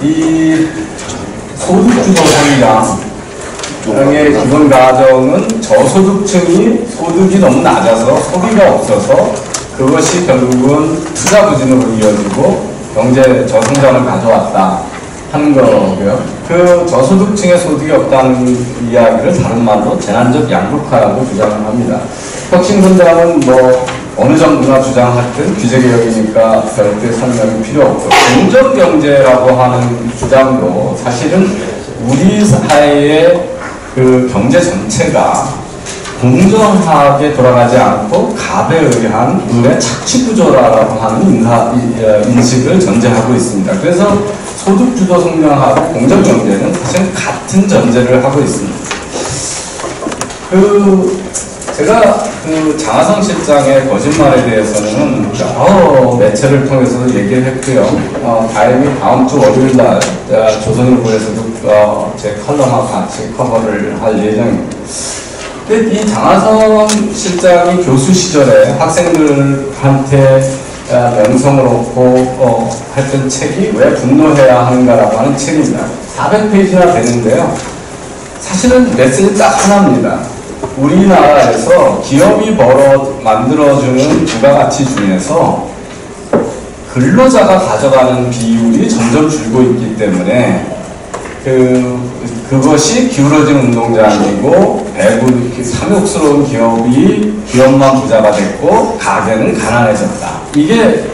이 소득주도 성장의 기본 가정은 저소득층이 소득이 너무 낮아서 소비가 없어서 그것이 결국은 투자 부진으로 이어지고 경제 저성장을 가져왔다 하는 거고요. 그 저소득층의 소득이 없다는 이야기를 다른 말로 재난적 양극화라고 주장을 합니다. 혁신선장은 뭐 어느 정부나 주장하든 규제개혁이니까 별도의 설명이 필요 없고, 공정경제라고 하는 주장도 사실은 우리 사회의 그 경제 전체가 공정하게 돌아가지 않고 갑에 의한 의의 착취구조라고 하는 인식을 전제하고 있습니다. 그래서 소득주도 성장하고 공정경제는 사실 같은 전제를 하고 있습니다. 제가 그 장하성 실장의 거짓말에 대해서는 여러 매체를 통해서 얘기를 했고요. 다행히 다음 주 월요일날 조선일보에서도 제 컬럼하고 같이 커버를 할 예정입니다. 근데 이 장하성 실장이 교수 시절에 학생들한테 명성을 얻고 했던 책이 왜 분노해야 하는가라고 하는 책입니다. 400페이지나 되는데요. 사실은 메시지 딱 하나입니다. 우리나라에서 기업이 만들어주는 부가가치 중에서 근로자가 가져가는 비율이 점점 줄고 있기 때문에 그것이 기울어진 운동장이고 탐욕스러운 기업만 부자가 됐고 가게는 가난해졌다. 이게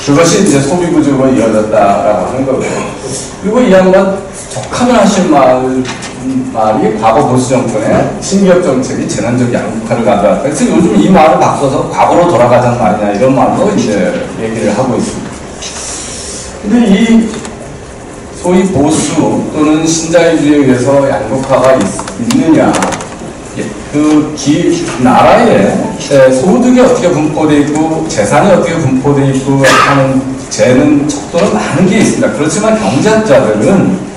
그것이 이제 소비 구조로 이어졌다라고 하는 거고요. 그리고 이 양반 족하면 하신 말이 과거 보수 정권의 신기업 정책이 재난적 양극화를 가져왔다. 그래서 요즘 이 말을 바꿔서 과거로 돌아가자는 말이냐 이런 말로 이제 얘기를 하고 있습니다. 근데 이 소위 보수 또는 신자유주의에 의해서 양극화가 있느냐, 나라의 소득이 어떻게 분포되어 있고 재산이 어떻게 분포되어 있고 하는 재는 척도는 많은 게 있습니다. 그렇지만 경제학자들은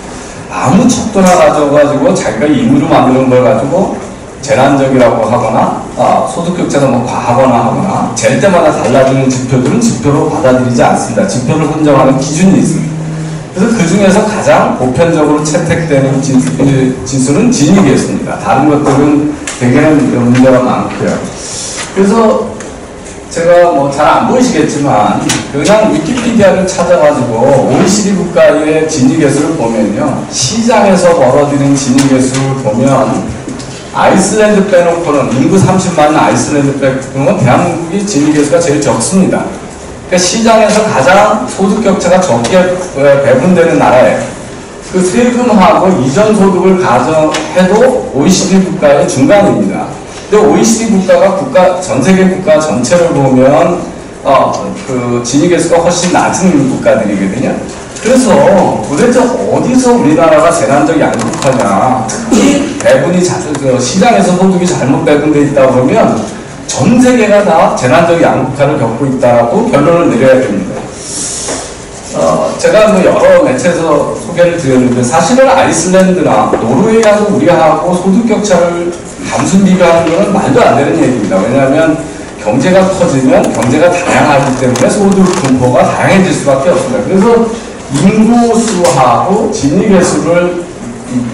아무 척도나 가져가지고 자기가 임의로 만드는 걸 가지고 재난적이라고 하거나 소득격차가 뭐 과하거나 하거나 잴 때마다 달라지는 지표들은 지표로 받아들이지 않습니다. 지표를 선정하는 기준이 있습니다. 그래서 그 중에서 가장 보편적으로 채택되는 지수는 진위계수입니다. 다른 것들은 대개는 문제가 많고요. 그래서 제가 뭐 잘 안 보이시겠지만 그냥 위키피디아를 찾아가지고 OECD 국가의 진위계수를 보면요, 시장에서 벌어지는 진위계수를 보면 아이슬란드 빼놓고는 인구 30만은 아이슬란드 빼놓고는 대한민국이 진위계수가 제일 적습니다. 그러니까 시장에서 가장 소득격차가 적게 배분되는 나라에 그 세금하고 이전 소득을 가정해도 OECD 국가의 중간입니다. 근데 OECD 국가가 전 세계 국가 전체를 보면 그 진위계수가 훨씬 낮은 국가들이거든요. 그래서 도대체 어디서 우리나라가 재난적 양극화냐, 특히 배분이 시장에서 소득이 잘못 배분되어 있다 보면 전 세계가 다 재난적 양극화를 겪고 있다고 결론을 내려야 됩니다. 제가 뭐 여러 매체에서 소개를 드렸는데 사실은 아이슬란드나 노르웨이하고 우리하고 소득격차를 단순 비교하는 것은 말도 안 되는 얘기입니다. 왜냐하면 경제가 커지면 경제가 다양하기 때문에 소득 분포가 다양해질 수밖에 없습니다. 그래서 인구수하고 진위계수를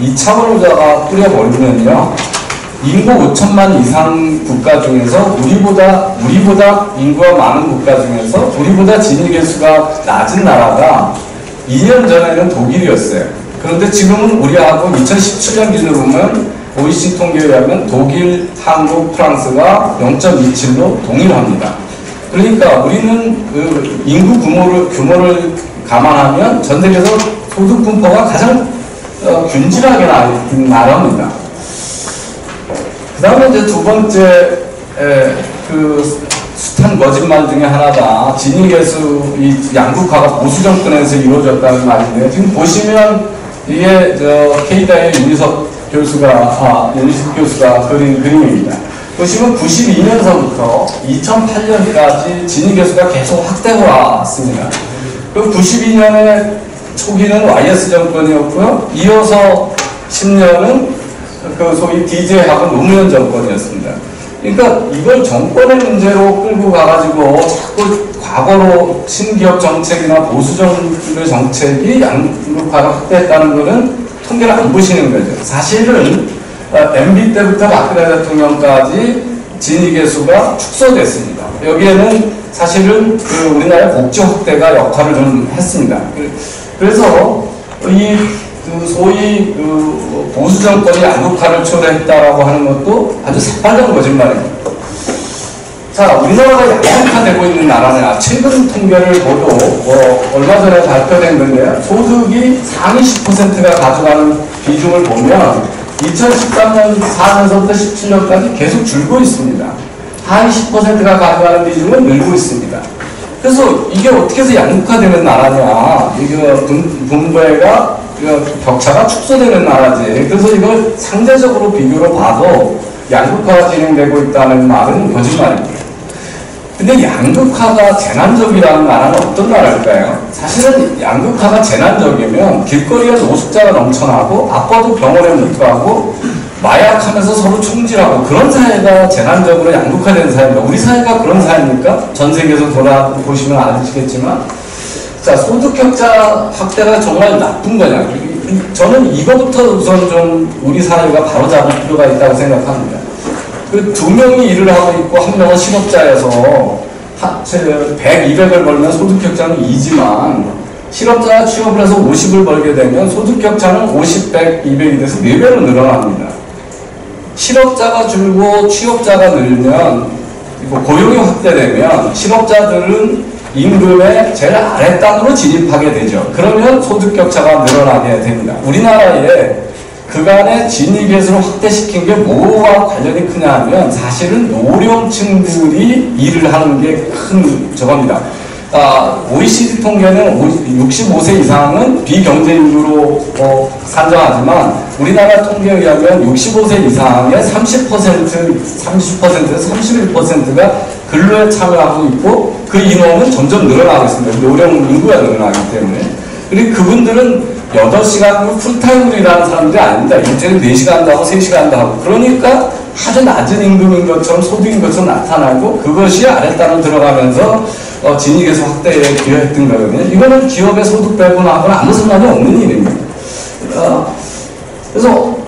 2차원으로다가 뿌려버리면요, 인구 5천만 이상 국가 중에서 우리보다 인구가 많은 국가 중에서 우리보다 진위계수가 낮은 나라가 2년 전에는 독일이었어요. 그런데 지금은 우리하고 2017년 기준으로 보면 OECD 통계에 의하면 독일, 한국, 프랑스가 0.27로 동일합니다. 그러니까 우리는 그 인구 규모를 감안하면 전 세계에서 소득 분포가 가장 균질하게 나는 나라입니다. 그 다음에 이제 두 번째 그 숱한 거짓말 중에 하나가 진위계수 이 양극화가 보수 정권에서 이루어졌다는 말인데, 지금 보시면 이게 K다의 윤희석 교수가 그린 그림입니다. 보시면 92년서부터 2008년까지 진위계수가 계속 확대가 왔습니다. 그 92년의 초기는 YS 정권이었고요. 이어서 10년은 그 소위 DJ하고 노무현 정권이었습니다. 그러니까 이걸 정권의 문제로 끌고 가가지고 자꾸 과거로 신기업 정책이나 보수 정부의 정책이 양극화를 확대했다는 것은 통계를 안 보시는 거죠. 사실은 MB 때부터 박근혜 대통령까지 진위계수가 축소됐습니다. 여기에는 사실은 우리나라의 복지 확대가 역할을 좀 했습니다. 그래서 소위 보수 정권이 양극화를 초래했다라고 하는 것도 아주 새빨간 거짓말입니다. 자, 우리나라가 양극화되고 있는 나라냐? 최근 통계를 보도 얼마 전에 발표된 건데요. 소득이 상위 10%가 가져가는 비중을 보면 2013년 4년서부터 17년까지 계속 줄고 있습니다. 하위 10%가 가져가는 비중은 늘고 있습니다. 그래서 이게 어떻게 해서 양극화되는 나라냐? 이게 분배가 격차가 축소되는 나라지. 그래서 이걸 상대적으로 비교로 봐도 양극화가 진행되고 있다는 말은 거짓말입니다. 근데 양극화가 재난적이라는 나라는 어떤 나라일까요? 사실은 양극화가 재난적이면 길거리에 노숙자가 넘쳐나고 아빠도 병원에 못 가고 마약하면서 서로 총질하고 그런 사회가 재난적으로 양극화된 사회입니다. 우리 사회가 그런 사회입니까? 전 세계에서 돌아보시면 아시겠지만 자, 소득 격차 확대가 정말 나쁜 거냐? 저는 이거부터 우선 좀 우리 사회가 바로잡을 필요가 있다고 생각합니다. 그 두 명이 일을 하고 있고 한 명은 실업자여서 100, 200을 벌면 소득 격차는 2지만 실업자가 취업을 해서 50을 벌게 되면 소득 격차는 50, 100, 200이 돼서 4배로 늘어납니다. 실업자가 줄고 취업자가 늘면 고용이 확대되면 실업자들은 임금의 제일 아랫단으로 진입하게 되죠. 그러면 소득 격차가 늘어나게 됩니다. 우리나라에 그간의 진위계수를 확대시킨 게 뭐와 관련이 크냐 하면 사실은 노령층들이 일을 하는 게 큰 저겁니다. OECD 통계는 65세 이상은 비경제인구로 산정하지만 우리나라 통계에 의하면 65세 이상의 30%에서 31%가 근로에 참여하고 있고 그 인원은 점점 늘어나고 있습니다. 노령 인구가 늘어나기 때문에. 그리고 그분들은 8시간 풀타임으로 일하는 사람들이 아닙니다. 일주일에 4시간도 하고 3시간도 하고. 그러니까 아주 낮은 임금인 것처럼 소득인 것처럼 나타나고 그것이 아랫단으로 들어가면서 진위계수 확대에 기여했던 거거든요. 이거는 기업의 소득 배분하고는 아무 상관이 없는 일입니다. 그래서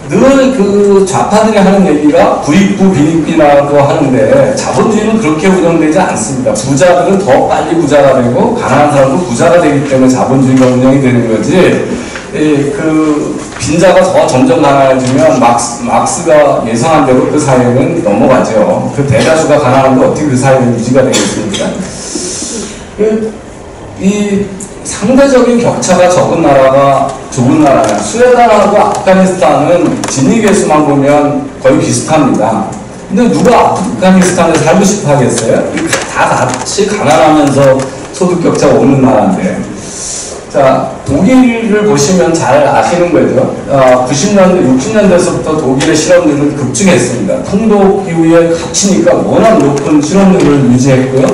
늘 그 좌파들이 하는 얘기가 부익부 빈익빈이라고 하는데 자본주의는 그렇게 운영되지 않습니다. 부자들은 더 빨리 부자가 되고 가난한 사람은 부자가 되기 때문에 자본주의가 운영이 되는 거지. 그 빈자가 더 점점 가난해지면 막스가 예상한 대로 그 사회는 넘어가죠. 그 대다수가 가난한데 어떻게 그 사회는 유지가 되겠습니까? 이 상대적인 격차가 적은 나라가 좋은 나라냐. 스웨덴하고 아프가니스탄은 진위계수만 보면 거의 비슷합니다. 근데 누가 아프가니스탄에 살고 싶어 하겠어요? 다 같이 가난하면서 소득 격차가 없는 나라인데. 자, 독일을 보시면 잘 아시는 거죠. 90년대, 60년대에서부터 독일의 실업률은 급증했습니다. 통독 이후에 갇히니까 워낙 높은 실업률을 유지했고요.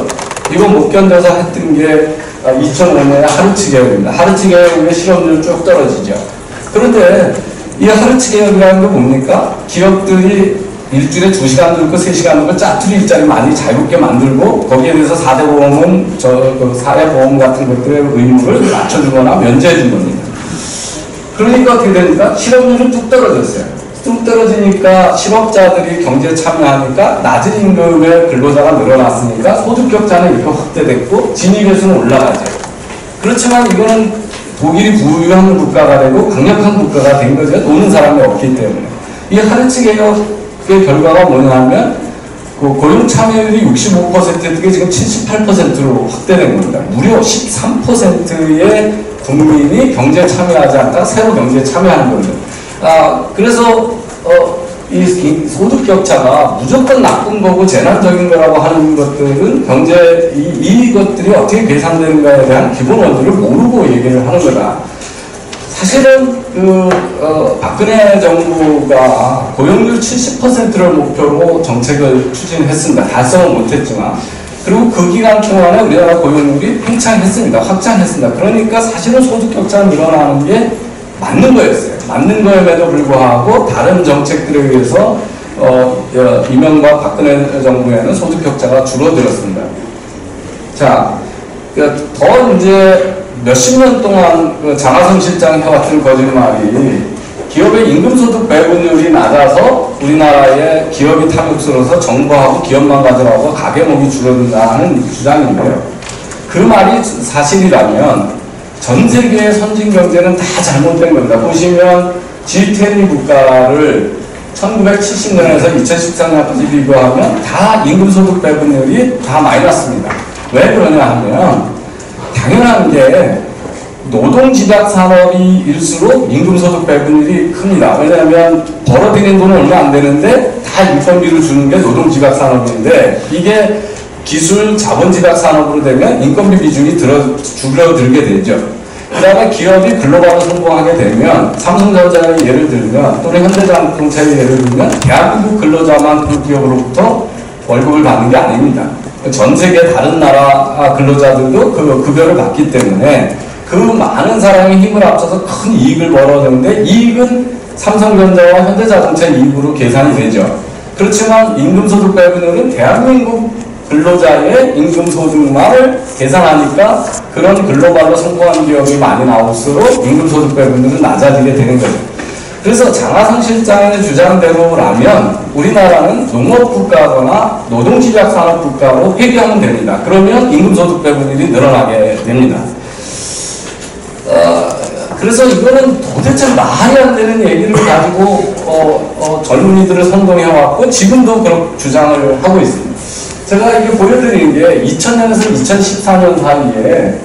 이거 못 견뎌서 했던 게 2005년에 하르츠 개혁입니다. 하르츠 개혁 후에 실업률 쭉 떨어지죠. 그런데 이 하르츠 개혁이라는 게 뭡니까? 기업들이 일주일에 2시간 들고 3시간 들고 짜투리 일자리 많이 자유롭게 만들고 거기에 대해서 4대 보험은 사회보험 같은 것들의 의무를 낮춰주거나 면제해준 겁니다. 그러니까 어떻게 되니까 실업률은 뚝 떨어졌어요. 뚝 떨어지니까 실업자들이 경제에 참여하니까 낮은 임금의 근로자가 늘어났으니까 소득 격차는 이렇게 확대됐고 진위계수는 올라가죠. 그렇지만 이거는 독일이 부유한 국가가 되고 강력한 국가가 된 거죠. 노는 사람이 없기 때문에. 이 하르츠 개혁의 결과가 뭐냐면 그 고용 참여율이 65%였던 게 지금 78%로 확대된 겁니다. 무려 13%의 국민이 경제에 참여하지 않다가 새로 경제에 참여하는 겁니다. 그래서 이 소득 격차가 무조건 나쁜 거고 재난적인 거라고 하는 것들은 경제 이것들이 어떻게 계산되는가에 대한 기본 원리를 모르고 얘기를 하는 거다. 사실은 박근혜 정부가 고용률 70%를 목표로 정책을 추진했습니다. 달성은 못했지만. 그리고 그 기간 동안에 우리나라 고용률이 팽창했습니다. 확장했습니다. 그러니까 사실은 소득 격차가 늘어나는 게 맞는 거였어요. 맞는 거임에도 불구하고 다른 정책들에 의해서 이명박 박근혜 정부에는 소득 격차가 줄어들었습니다. 자, 더 이제 몇십 년 동안 장하성 실장이 해왔던 거짓말이 기업의 임금소득 배분율이 낮아서 우리나라의 기업이 탐욕스러워서 정부하고 기업만 가져가고 가계목이 줄어든다는 주장인데요. 그 말이 사실이라면 전 세계의 선진 경제는 다 잘못된 겁니다. 보시면 G20 국가를 1970년에서 2013년까지 비교하면 다 임금소득 배분율이 다 마이너스입니다. 왜 그러냐 하면 당연한 게 노동집약산업일수록 임금소득 배분율이 큽니다. 왜냐하면 벌어들인 돈은 얼마 안 되는데 다 인건비를 주는 게 노동집약산업인데 이게 기술 자본집약산업으로 되면 인건비 비중이 줄어들게 되죠. 그 다음에 기업이 글로벌로 성공하게 되면 삼성전자의 예를 들면 또는 현대자동차의 예를 들면 대한민국 근로자만 그 기업으로부터 월급을 받는 게 아닙니다. 전 세계 다른 나라 근로자들도 그 급여를 받기 때문에 그 많은 사람이 힘을 합쳐서 큰 이익을 벌어내는데 이익은 삼성전자와 현대자동차 이익으로 계산이 되죠. 그렇지만 임금소득 배분율은 대한민국 근로자의 임금소득만을 계산하니까 그런 글로벌로 성공한 기업이 많이 나올수록 임금소득 배분율은 낮아지게 되는 거죠. 그래서 장하성 실장의 주장대로라면 우리나라는 농업국가거나 노동집약산업국가로 회귀하면 됩니다. 그러면 임금소득 배분율이 늘어나게 됩니다. 그래서 이거는 도대체 말이 안 되는 얘기를 가지고 젊은이들을 선동해왔고 지금도 그런 주장을 하고 있습니다. 제가 이게 보여드리는 게 2000년에서 2014년 사이에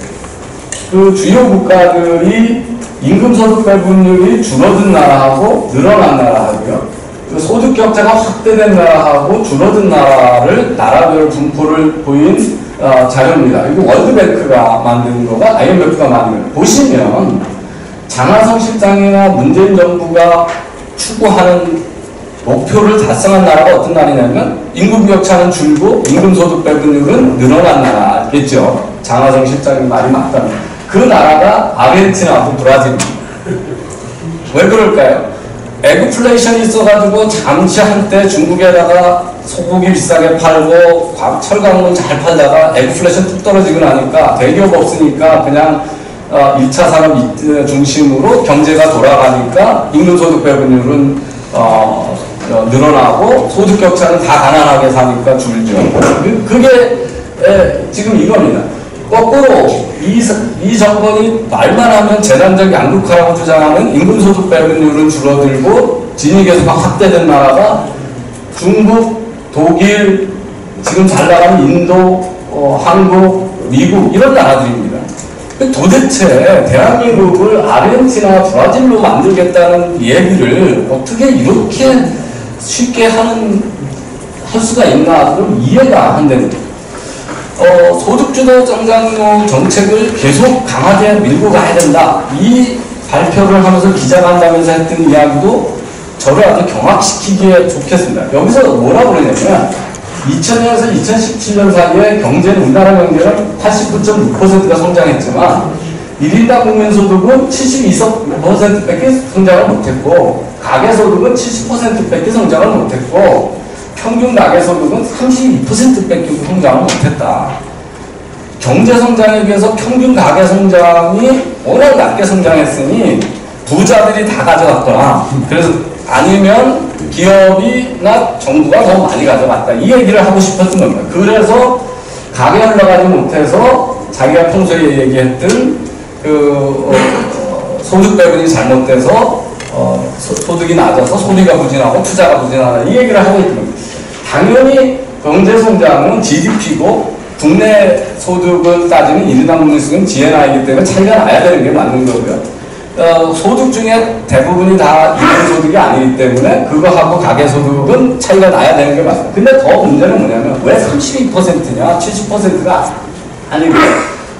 그 주요 국가들이 임금소득 배분율이 줄어든 나라하고 늘어난 나라하고요. 그 소득 격차가 확대된 나라하고 줄어든 나라를 나라별 분포를 보인 자료입니다. 이거 월드뱅크가 만든 거가 IMF가 만든 거예요. 보시면 장하성 실장이나 문재인 정부가 추구하는 목표를 달성한 나라가 어떤 나라냐면 임금 격차는 줄고 임금소득 배분율은 늘어난 나라겠죠. 장하성 실장의 말이 맞다면. 그 나라가 아르헨티나하고 브라질입니다. 왜 그럴까요? 에그플레이션이 있어가지고 잠시 한때 중국에다가 소고기 비싸게 팔고 철강문 잘 팔다가 에그플레이션 뚝 떨어지고 나니까 대기업 없으니까 그냥 1차 산업 중심으로 경제가 돌아가니까 임금소득 배분율은 늘어나고 소득 격차는 다 가난하게 사니까 줄죠. 그게 지금 이겁니다. 거꾸로 이 정권이 말만 하면 재단적 양극화라고 주장하는 임금소득 배분율은 줄어들고 진위계수가 확대된 나라가 중국, 독일, 지금 잘 나가는 인도, 한국, 미국 이런 나라들입니다. 도대체 대한민국을 아르헨티나, 브라질로 만들겠다는 얘기를 어떻게 이렇게 쉽게 할 수가 있나 그럼 이해가 안 됩니다. 소득주도 성장 정책을 계속 강하게 밀고 가야 된다. 이 발표를 하면서 기자간담회에서 했던 이야기도 저를 아주 경악시키기에 좋겠습니다. 여기서 뭐라고 그러냐면 2000년에서 2017년 사이에 경제는 우리나라 경제는 89.6%가 성장했지만 1인당 국민소득은 72%밖에 성장을 못했고 가계소득은 70%밖에 성장을 못했고 평균 가계소득은 32%밖에 성장을 못했다. 경제성장에 비해서 평균 가계성장이 워낙 낮게 성장했으니 부자들이 다 가져갔거나 그래서 아니면 기업이나 정부가 더 많이 가져갔다. 이 얘기를 하고 싶었던 겁니다. 그래서 가계 흘러가지 못해서 자기가 평소에 얘기했던 소득 배분이 잘못돼서 소득이 낮아서 소비가 부진하고 투자가 부진하다. 이 얘기를 하고 있는 겁니다. 당연히 경제성장은 GDP고 국내 소득을 따지는 인당 국민소득은 GNI이기 때문에 차이가 나야 되는 게 맞는 거고요. 소득 중에 대부분이 다 임금소득이 아니기 때문에 그거하고 가계소득은 차이가 나야 되는 게 맞습니다. 근데 더 문제는 뭐냐면 왜 32%냐 70%가 아니고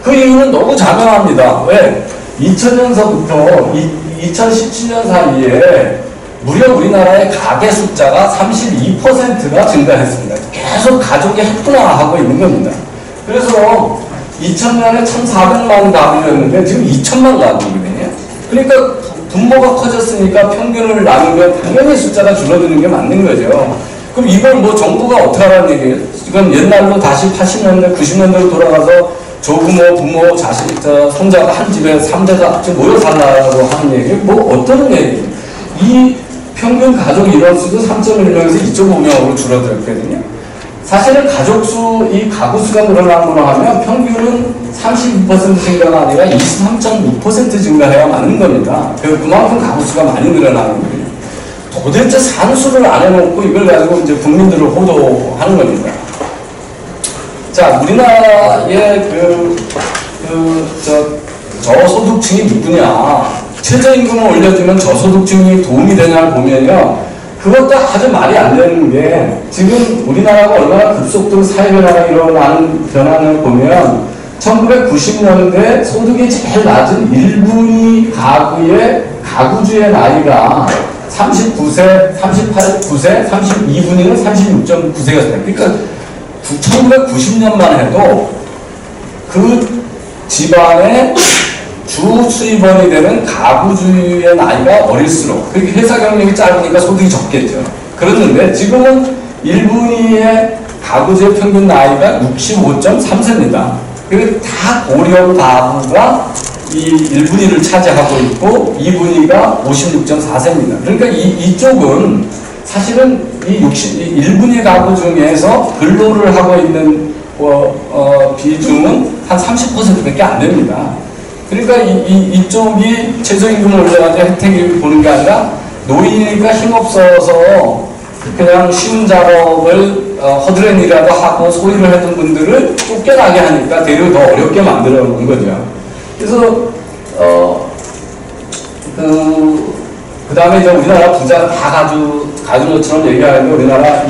그 이유는 너무 자명합니다. 왜? 2000년서부터 2017년 사이에 무려 우리나라의 가계 숫자가 32%가 증가했습니다. 계속 가족이 획분화하고 있는 겁니다. 그래서 2000년에 1,400만 가구였는데 지금 2,000만 가구거든요. 그러니까 분모가 커졌으니까 평균을 나누면 당연히 숫자가 줄어드는 게 맞는 거죠. 그럼 이걸 뭐 정부가 어떻게 하라는 얘기예요? 지금 옛날로 다시 80년대, 90년대로 돌아가서 조부모, 부모, 자식, 손자가 한 집에 3대가 같이 모여 살라고 하는 얘기예요? 뭐 어떤 얘기예요? 이 평균 가족 인원수도 3.1명에서 2.5명으로 줄어들었거든요. 사실은 가족수, 이 가구수가 늘어나거나 하면 평균은 32% 증가가 아니라 23.6% 증가해야 맞는 겁니다. 그만큼 가구수가 많이 늘어나는 거예요. 도대체 산수를 안 해놓고 이걸 가지고 이제 국민들을 호도하는 겁니다. 자, 우리나라의 저소득층이 누구냐? 최저임금을 올려주면 저소득층이 도움이 되냐를 보면요. 그것도 아주 말이 안 되는 게 지금 우리나라가 얼마나 급속도로 사회변화가 일어나는 변화를 보면 1990년대 소득이 제일 낮은 1분위 가구의 가구주의 나이가 39세, 38세, 32분위는 36.9세였어요. 그러니까 1990년만 해도 그 집안의 주 수입원이 되는 가구주의 나이가 어릴수록, 그렇게 회사 경력이 짧으니까 소득이 적겠죠. 그랬는데 지금은 1분위의 가구주의 평균 나이가 65.3세입니다. 그리고 다 고령 가구가 이 1분위를 차지하고 있고 2분위가 56.4세입니다. 그러니까 이쪽은 사실은 이 1분위 가구 중에서 근로를 하고 있는 비중은 한 30%밖에 안 됩니다. 그러니까 이쪽이 최저임금을 올려가지고 혜택을 보는 게 아니라 노인이니까 힘없어서 그냥 쉬운 작업을 허드렛이라도 하고 소일을 했던 분들을 쫓겨나게 하니까 대려 더 어렵게 만들어 놓은 거죠. 그래서 그 다음에 이제 우리나라 부자가 다 가진 것처럼 얘기하는데 우리나라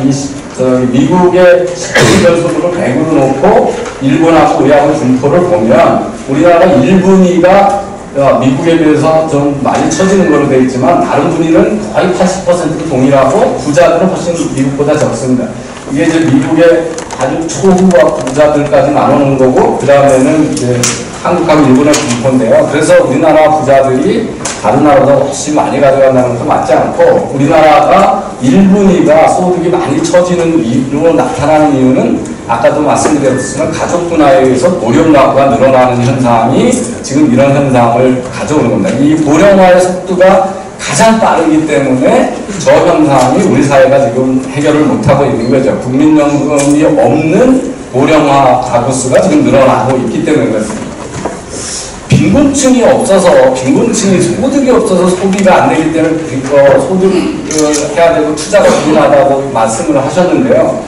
미국의 시별 소득을 100으로 놓고 일본하고 우리하고 분포를 보면 우리나라 1분위가 미국에 비해서 좀 많이 처지는 걸로 되어 있지만 다른 분위는 거의 80% 동일하고 부자들은 훨씬 미국보다 적습니다. 이게 이제 미국의 아주 초후와 부자들까지 나누는 거고 그 다음에는 이제 한국하고 일본의 분포인데요. 그래서 우리나라 부자들이 다른 나라보다 훨씬 많이 가져간다는 것도 맞지 않고 우리나라가 1분위가 소득이 많이 처지는 이유로 나타나는 이유는 아까도 말씀드렸지만 가족 분화에 의해서 고령화가 늘어나는 현상이 지금 이런 현상을 가져오는 겁니다. 이 고령화의 속도가 가장 빠르기 때문에 저 현상이 우리 사회가 지금 해결을 못하고 있는 거죠. 국민연금이 없는 고령화 가구수가 지금 늘어나고 있기 때문에 그렇습니다. 빈곤층이 없어서, 빈곤층이 소득이 없어서 소비가 안 되기 때문에 소득을 해야 되고 투자가 중요하다고 말씀을 하셨는데요.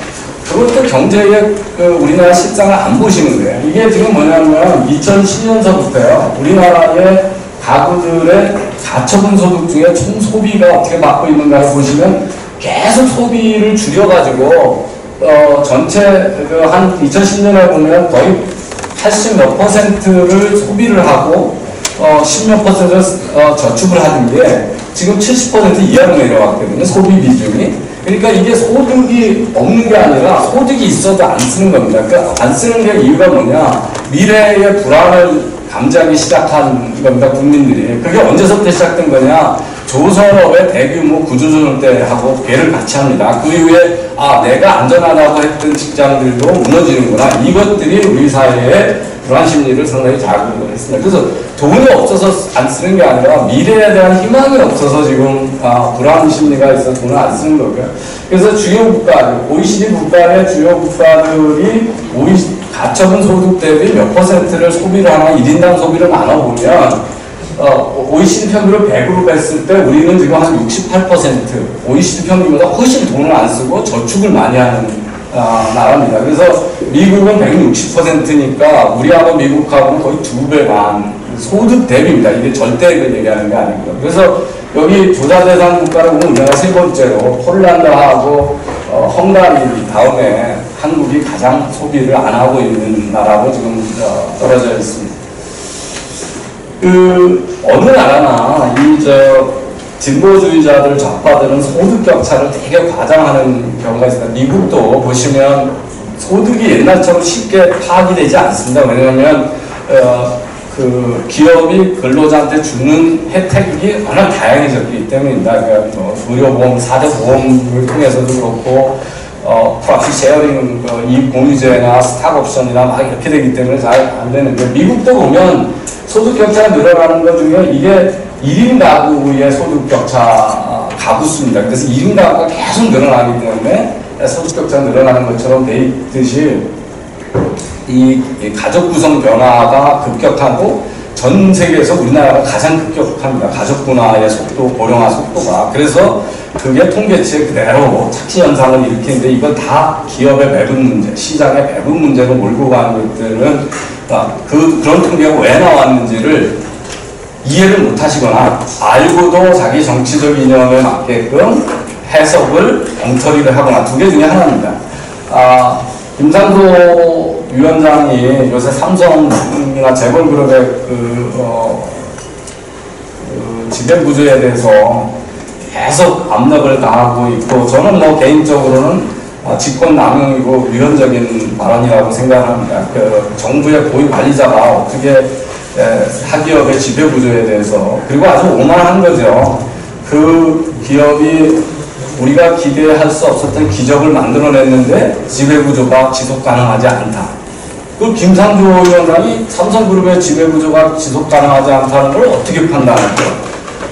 그것도 경제의 우리나라 실상을 안 보시는 거예요. 이게 지금 뭐냐면 2010년서부터요. 우리나라의 가구들의 가처분 소득 중에 총 소비가 어떻게 받고 있는가를 보시면 계속 소비를 줄여가지고 전체 한 2010년에 보면 거의 80몇 %를 소비를 하고 10몇 %를 저축을 하는 게 지금 70% 이하로 내려왔거든요. 소비 비중이. 그러니까 이게 소득이 없는 게 아니라 소득이 있어도 안 쓰는 겁니다. 그러니까 안 쓰는 게 이유가 뭐냐. 미래의 불안을 감지하기 시작한 겁니다. 국민들이. 그게 언제서부터 시작된 거냐. 조선업의 대규모 구조조정 때 하고 배를 같이 합니다. 그 이후에 내가 안전하다고 했던 직장들도 무너지는구나. 이것들이 우리 사회의 불안 심리를 상당히 자극을 했습니다. 그래서 돈이 없어서 안 쓰는 게 아니라 미래에 대한 희망이 없어서 지금 불안 심리가 있어서 돈을 안 쓰는 거고요. 그래서 주요 국가, OECD 국가의 주요 국가들이 가처분 소득 대비 몇 %를 소비를 하나 1인당 소비를 나눠보면 OECD 평균을 100으로 뺐을 때 우리는 지금 한 68% OECD 평균보다 훨씬 돈을 안 쓰고 저축을 많이 하는 나라입니다. 그래서 미국은 160%니까 우리하고 미국하고는 거의 2배 반 소득 대비입니다. 이게 절대액을 얘기하는 게 아니고요. 그래서 여기 조사대상 국가를 보면 우리나라 세 번째로 폴란드하고 헝가리 다음에 한국이 가장 소비를 안 하고 있는 나라로 지금 떨어져 있습니다. 어느 나라나 진보주의자들 좌파들은 소득 격차를 되게 과장하는 경우가 있습니다. 미국도 보시면 소득이 옛날처럼 쉽게 파악이 되지 않습니다. 왜냐하면 그 기업이 근로자한테 주는 혜택이 워낙 다양해졌기 때문입니다. 그러니까 뭐 의료보험, 4대 보험을 통해서도 그렇고, 프락시 쉐어링, 이익 공유제나 스탁옵션이나 막 이렇게 되기 때문에 잘 안 되는데, 미국도 보면 소득 격차가 늘어나는 것 중에 이게 1인 가구의 소득 격차 가구수입니다. 그래서 1인 가구가 계속 늘어나기 때문에 소득 격차가 늘어나는 것처럼 돼 있듯이 이 가족 구성 변화가 급격하고 전 세계에서 우리나라가 가장 급격합니다. 가족 분화의 속도, 고령화 속도가. 그래서 그게 통계치에 그대로 착시 현상을 일으키는데 이건 다 기업의 배분 문제, 시장의 배분 문제로 몰고 가는 것들은 그런 통계가 왜 나왔는지를 이해를 못 하시거나 알고도 자기 정치적 이념에 맞게끔 해석을 엉터리를 하거나 두 개 중에 하나입니다. 김상조 위원장이 요새 삼성이나 재벌그룹의 지배구조에 대해서 계속 압력을 가하고 있고, 저는 뭐 개인적으로는 직권남용이고 위헌적인 발언이라고 생각합니다. 그 정부의 고위 관리자가 어떻게 사기업의 지배구조에 대해서, 그리고 아주 오만한 거죠. 그 기업이 우리가 기대할 수 없었던 기적을 만들어냈는데 지배구조가 지속 가능하지 않다. 그 김상조 위원장이 삼성그룹의 지배구조가 지속 가능하지 않다는 걸 어떻게 판단할까요?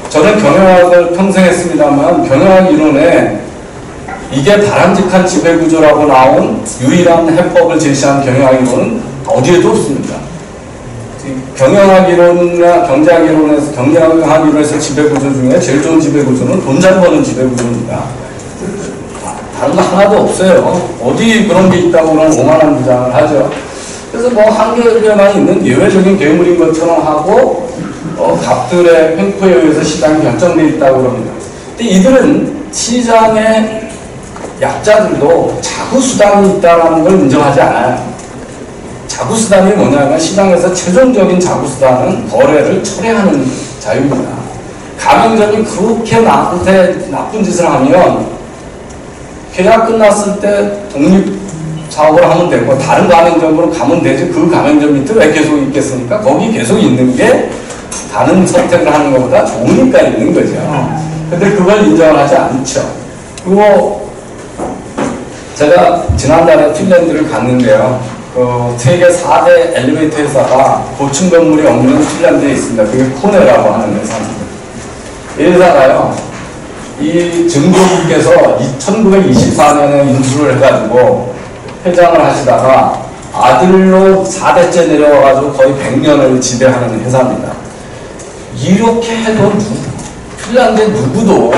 저는 경영학을 평생 했습니다만 경영학 이론에 이게 바람직한 지배구조라고 나온 유일한 해법을 제시한 경영학 이론은 어디에도 없습니다. 경영학 이론이나 경제학 이론에서, 경영학 이론에서 지배구조 중에 제일 좋은 지배구조는 돈 잘 버는 지배구조입니다. 다른 거 하나도 없어요. 어디 그런 게 있다고 그런 오만한 주장을 하죠. 그래서 뭐 한계에만 있는 예외적인 괴물인 것처럼 하고, 갑들의 횡포에 의해서 시장이 결정되어 있다고 그럽니다. 근데 이들은 시장의 약자들도 자구수단이 있다는 걸 인정하지 않아요. 자구수단이 뭐냐면 시장에서 최종적인 자구수단은 거래를 철회하는 자유입니다. 가맹점이 그렇게 나한테 나쁜 짓을 하면 계약 끝났을 때 독립사업을 하면 되고 다른 가맹점으로 가면 되지, 그 가맹점 밑에 왜 계속 있겠습니까? 거기 계속 있는 게 다른 선택을 하는 것보다 좋으니까 있는 거죠. 근데 그걸 인정을 하지 않죠. 그리고 제가 지난달에 핀란드를 갔는데요. 세계 4대 엘리베이터 회사가 고층 건물이 없는 핀란드에 있습니다. 그게 코네라고 하는 회사입니다. 이 회사가요, 이 증조부께서 1924년에 인수를 해가지고 회장을 하시다가 아들로 4대째 내려와가지고 거의 100년을 지배하는 회사입니다. 이렇게 해도 핀란드 누구도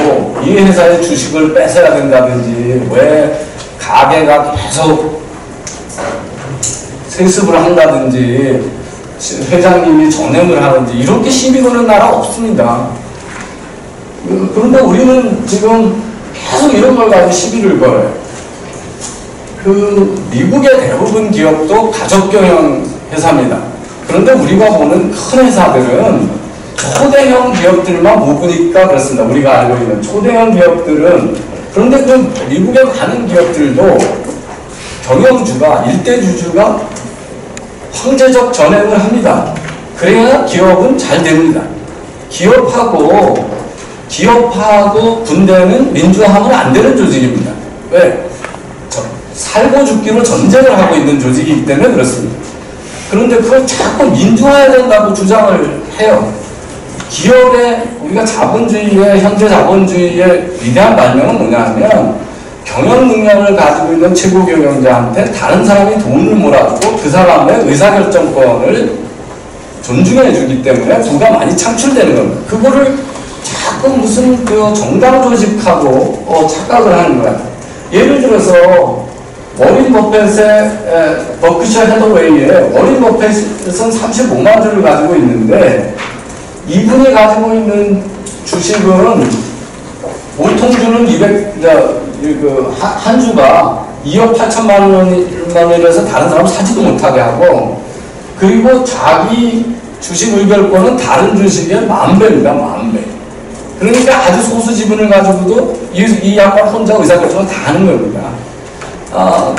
이 회사의 주식을 뺏어야 된다든지, 왜 가게가 계속 세습을 한다든지, 회장님이 전행을 하는지, 이렇게 시비 거는 나라 없습니다. 그런데 우리는 지금 계속 이런 걸 가지고 시비를 걸어요. 미국의 대부분 기업도 가족경영 회사입니다. 그런데 우리가 보는 큰 회사들은 초대형 기업들만 모으니까 그렇습니다. 우리가 알고 있는 초대형 기업들은. 그런데 그 미국에 가는 기업들도 경영주가, 일대주주가 황제적 전행을 합니다. 그래야 기업은 잘 됩니다. 기업하고 군대는 민주화하면 안 되는 조직입니다. 왜? 살고 죽기로 전쟁을 하고 있는 조직이기 때문에 그렇습니다. 그런데 그걸 자꾸 민주화해야 된다고 주장을 해요. 기업의, 우리가 자본주의의, 현재 자본주의의 위대한 발명은 뭐냐 하면, 경영 능력을 가지고 있는 최고 경영자한테 다른 사람이 돈을 몰아주고 그 사람의 의사결정권을 존중해 주기 때문에 부가 많이 창출되는 겁니다. 그거를 자꾸 무슨 정당 조직하고 착각을 하는 거야. 예를 들어서 워린 버펫의 버크셔 해더웨이에, 워린 버펫은 35만 주를 가지고 있는데 이분이 가지고 있는 주식은 보통주는 한 주가 2억 8천만 원이라서 다른 사람 사지도 못하게 하고, 그리고 자기 주식 의결권은 다른 주식의 10,000배입니다. 10,000배. 그러니까 아주 소수 지분을 가지고도 이 양반 혼자 의사결정을 다 하는 겁니다.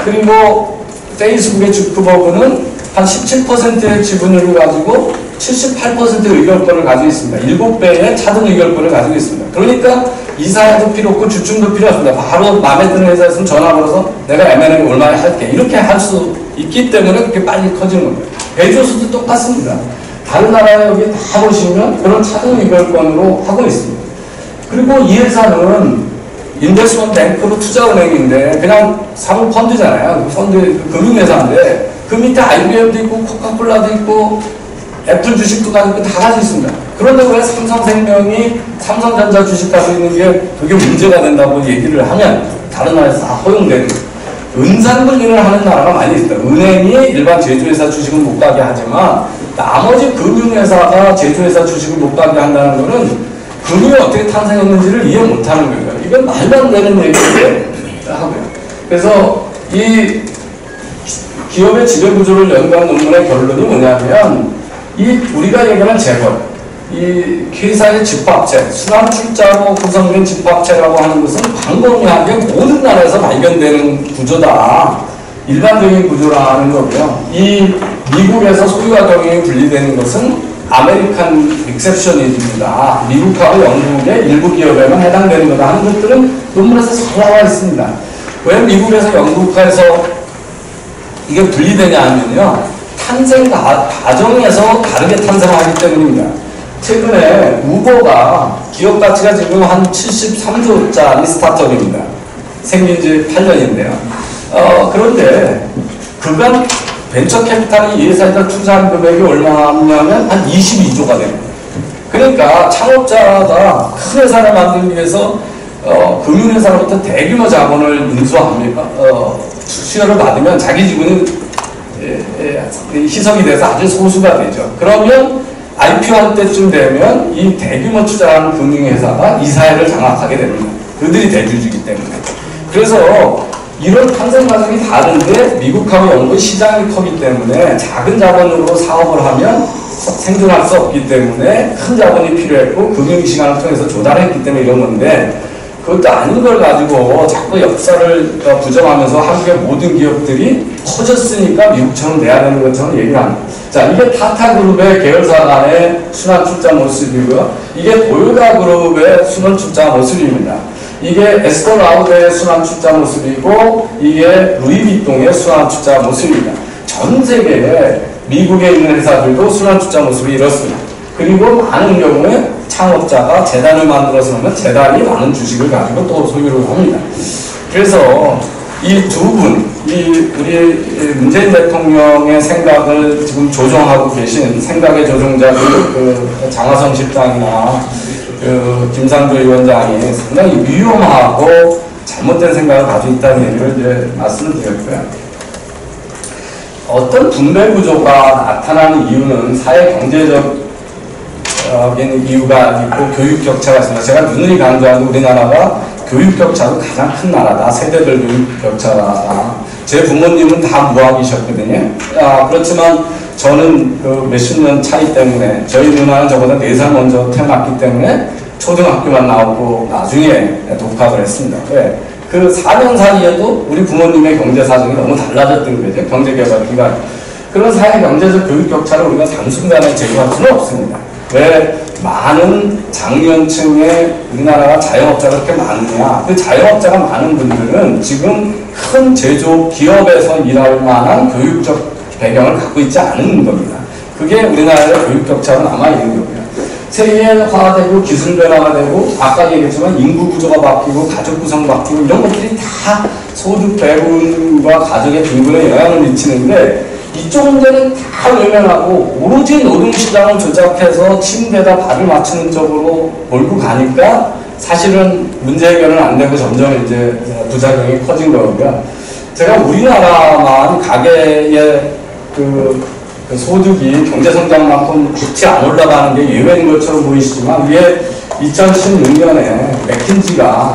그리고 페이스북의 주크버그는 한 17%의 지분을 가지고 78% 의결권을 가지고 있습니다. 7배의 차등 의결권을 가지고 있습니다. 그러니까 이사회도 필요 없고 주춤도 필요 없습니다. 바로 마음에 드는 회사에 있으면 전화 걸어서 내가 M&A 얼마에 할게. 이렇게 할 수 있기 때문에 그렇게 빨리 커지는 겁니다. 베조스도 똑같습니다. 다른 나라에 여기 다 보시면 그런 차등 의결권으로 하고 있습니다. 그리고 이 회사는 인베스트먼트 뱅크로 투자은행인데 그냥 사모펀드잖아요. 펀드 금융회사인데 그 밑에 IBM도 있고 코카콜라도 있고 애플 주식도 가지고 다 가지고 있습니다. 그런데 왜 삼성생명이 삼성전자 주식 가지고 있는 게 그게 문제가 된다고 얘기를 하면 다른 나라에서 다 허용되는 거예요. 은산분리를 하는 나라가 많이 있습니다. 은행이 일반 제조회사 주식은 못 가게 하지만 나머지 금융회사가 제조회사 주식을 못 가게 한다는 것은 금융이 어떻게 탄생했는지를 이해 못하는 거예요. 이건 말도 안 되는 얘기를 하고요. 그래서 이 기업의 지배구조를 연구한 논문의 결론이 뭐냐면 이 우리가 얘기하는 재벌, 이 회사의 집합체, 순환출자로 구성된 집합체라고 하는 것은 광범위하게 모든 나라에서 발견되는 구조다. 일반적인 구조라는 거고요. 이 미국에서 소유와 경영이 분리되는 것은 아메리칸 익셉션입니다. 미국하고 영국의 일부 기업에만 해당되는 거다 하는 것들은 논문에서 잘 나와 있습니다. 왜 미국에서 영국에서 이게 분리되냐 하면요. 탄생 과정에서 다르게 탄생하기 때문입니다. 최근에 우버가 기업 가치가 지금 한 73조짜리 스타트업입니다. 생긴 지 8년인데요. 그런데 그간 벤처 캐피탈이 이 회사에다 투자한 금액이 얼마냐면 한 22조가 됩니다. 그러니까 창업자가 큰 회사를 만들기 위해서 금융회사로부터 대규모 자본을 인수합니까? 수여를 받으면 자기 지분이 희석이 돼서 아주 소수가 되죠. 그러면 IPO 할 때쯤 되면 이 대규모 투자하는 금융회사가 이사회를 장악하게 됩니다. 그들이 대주주이기 때문에. 그래서 이런 탄생 과정이 다른데 미국하고 영국은 시장이 크기 때문에 작은 자본으로 사업을 하면 생존할 수 없기 때문에 큰 자본이 필요했고 금융시장을 통해서 조달했기 때문에 이런 건데 그것도 아닌 걸 가지고 자꾸 역사를 부정하면서 한국의 모든 기업들이 커졌으니까 미국처럼 내야 되는 것처럼 얘기를 합니다. 자, 이게 타타그룹의 계열사 간의 순환출자 모습이고요. 이게 도요타그룹의 순환출자 모습입니다. 이게 에스터라우드의 순환출자 모습이고 이게 루이비통의 순환출자 모습입니다. 전 세계에 미국에 있는 회사들도 순환출자 모습이 이렇습니다. 그리고 많은 경우에 창업자가 재단을 만들어서 하면 재단이 많은 주식을 가지고 또 소유를 합니다. 그래서 이 두 분, 우리 문재인 대통령의 생각을 지금 조정하고 계신 생각의 조정자들, 장하성 실장이나 김상조 위원장이 상당히 위험하고 잘못된 생각을 가지고 있다는 얘기를 이제 말씀을 드렸고요. 어떤 분배 구조가 나타나는 이유는 사회 경제적 이유가 있고 교육 격차가 있습니다. 제가 누누이 강조하는 우리나라가 교육 격차도 가장 큰 나라다. 세대별 교육 격차다. 제 부모님은 다 무학이셨거든요. 그렇지만 저는 그 몇십 년 차이 때문에 저희 누나는 저보다 4살 먼저 태어났기 때문에 초등학교만 나오고 나중에 독학을 했습니다. 왜? 그 4년 사이에도 우리 부모님의 경제 사정이 너무 달라졌던 거죠. 경제개발 기반. 그런 사회 경제적 교육 격차를 우리가 단순간에 제거할 수는 없습니다. 왜 많은 장년층의 우리나라가 자영업자가 그렇게 많느냐. 그 자영업자가 많은 분들은 지금 큰 제조업 기업에서 일할 만한 교육적 배경을 갖고 있지 않은 겁니다. 그게 우리나라의 교육 격차로 남아있는 거고요. 세계화되고 기술 변화가 되고 아까 얘기했지만 인구 구조가 바뀌고 가족 구성 바뀌고 이런 것들이 다 소득 배분과 가족의 빈곤에 영향을 미치는데 이쪽 문제는 다 외면하고 오로지 노동시장을 조작해서 침대에다 발을 맞추는 쪽으로 몰고 가니까 사실은 문제 해결은 안 되고 점점 이제 부작용이 커진 거고요. 제가 우리나라만 가계의 그 소득이 경제성장만큼 굳이 안 올라가는 게 예외인 것처럼 보이시지만 이게 2016년에 맥킨지가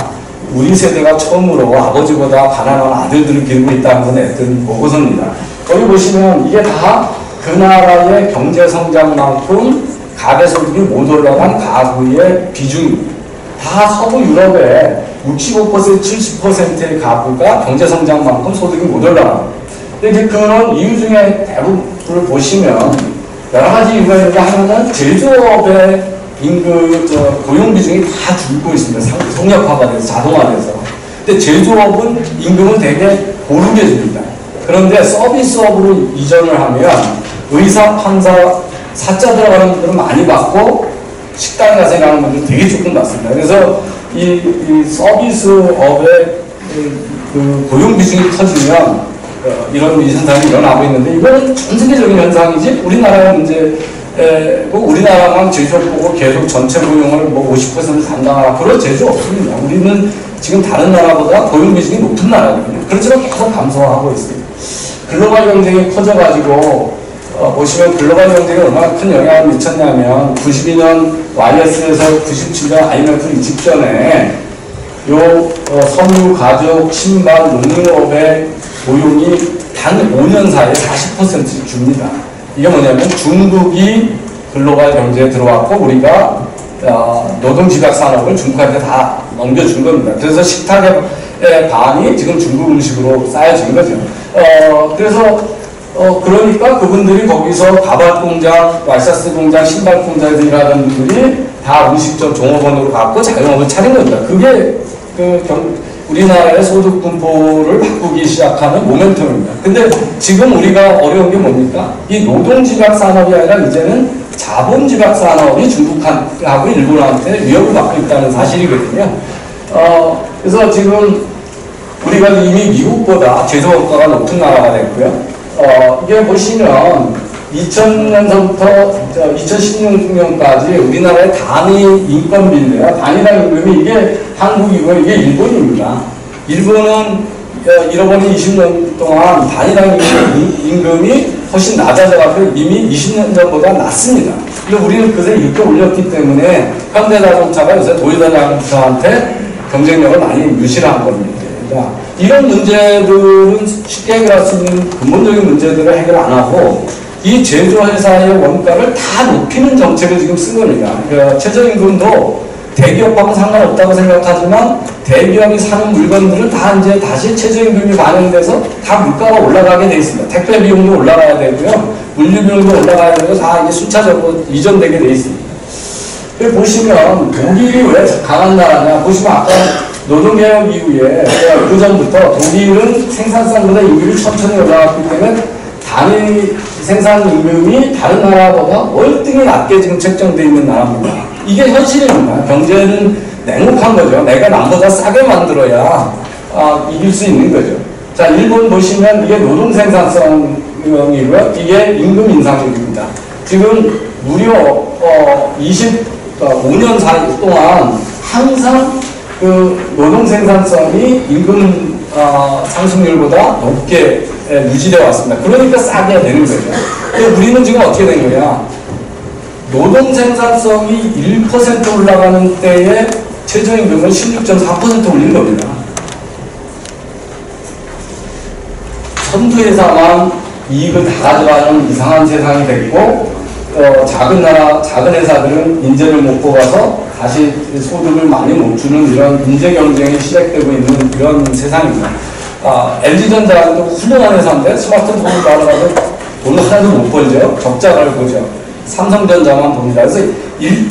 우리 세대가 처음으로 아버지보다 가난한 아들들을 기르고 있다는 건 냈던 보고서입니다. 거기 보시면 이게 다 그 나라의 경제성장만큼 가계소득이 못 올라간 가구의 비중입니다. 다 서부 유럽의 65% 70%의 가구가 경제성장만큼 소득이 못 올라갑니다. 근데 이제 그런 이유 중에 대부분을 보시면 여러 가지 이유가 있는데 하나는 제조업의 고용 비중이 다 줄고 있습니다. 성역화가 돼서 자동화돼서. 근데 제조업은 임금은 되게 고르게 줍니다. 그런데 서비스업으로 이전을 하면 의사, 판사, 사자 들어가는 분들은 많이 받고 식당에 가서 일하는 분들은 되게 조금 받습니다. 그래서 이 서비스업의 그 고용 비중이 커지면 이런 현상이 일어나고 있는데 이거는 전 세계적인 현상이지 우리나라의 문제고 우리나라만 제조업 보고 계속 전체 고용을 뭐 50% 담당하라 그런 제조 없습니다. 우리는 지금 다른 나라보다 고용 비중이 높은 나라거든요. 그렇지만 계속 감소하고 있습니다. 글로벌 경쟁이 커져가지고 보시면 글로벌 경쟁이 얼마나 큰 영향을 미쳤냐면 92년 YS에서 97년 IMF 직전에 섬유, 가죽, 신발, 농림업의 고용이 단 5년 사이에 40%씩 줍니다. 이게 뭐냐면 중국이 글로벌 경제에 들어왔고 우리가 노동집약 산업을 중국한테 다 넘겨준 겁니다. 그래서 식탁의 반이 지금 중국 음식으로 쌓여진 거죠. 그러니까 그분들이 거기서 가발 공장, 왈사스 공장, 신발 공장에서 일하던 분들이 다 음식점 종업원으로 갖고 자영업을 차린 겁니다. 그게 우리나라의 소득 분포를 바꾸기 시작하는 모멘텀입니다. 근데 지금 우리가 어려운 게 뭡니까? 이 노동집약 산업이 아니라 이제는 자본집약 산업이 중국하고 일본한테 위협을 받고 있다는 사실이거든요. 그래서 지금 우리가 이미 미국보다 제조업가가 높은 나라가 됐고요. 이게 보시면 2000년서부터 2016년까지 우리나라의 단위 인건비인데요. 단위당 임금이 이게 한국이고 이게 일본입니다. 일본은 잃어버린 20년 동안 단위당 임금이 훨씬 낮아져가지고 이미 20년 전보다 낮습니다. 그리고 우리는 그새 이렇게 올렸기 때문에 현대자동차가 요새 도요타한테 경쟁력을 많이 유실한 겁니다. 이런 문제들은 쉽게 해결할 수 있는 근본적인 문제들을 해결 안 하고 이 제조회사의 원가를 다 높이는 정책을 지금 쓴 겁니다. 그러니까 최저임금도 대기업하고 상관없다고 생각하지만 대기업이 사는 물건들은 다 이제 다시 최저임금이 반영돼서 다 물가가 올라가게 돼 있습니다. 택배 비용도 올라가야 되고요. 물류 비용도 올라가야 되고 다 이게 순차적으로 이전되게 돼 있습니다. 보시면 독일이 왜 강한 나라냐 보시면 아까 노동개혁 이후에 그 전부터 독일은 생산성보다 임금이 천천히 올라갔기 때문에 단위 생산 임금이 다른 나라보다 월등히 낮게 지금 책정되어 있는 나라입니다. 이게 현실입니다. 경제는 냉혹한 거죠. 내가 남보다 싸게 만들어야 이길 수 있는 거죠. 자, 일본 보시면 이게 노동 생산성이고요. 이게 임금 인상률입니다. 지금 무려 25년 사이 동안 항상 그 노동 생산성이 임금 상승률보다 높게 유지되어 왔습니다. 그러니까 싸게 되는 거죠. 근데 우리는 지금 어떻게 된 거냐? 노동 생산성이 1% 올라가는 때에 최저임금을 16.4% 올린 겁니다. 선두회사만 이익을 다 가져가는 이상한 세상이 됐고 작은 나라, 작은 회사들은 인재를 못 뽑아서 다시 소득을 많이 못 주는 이런 인재 경쟁이 시작되고 있는 이런 세상입니다. LG전자도 훌륭한 회사인데 스마트폰을 받아가서 돈 하나도 못 벌죠. 적자를 보죠. 삼성전자만 봅니다. 그래서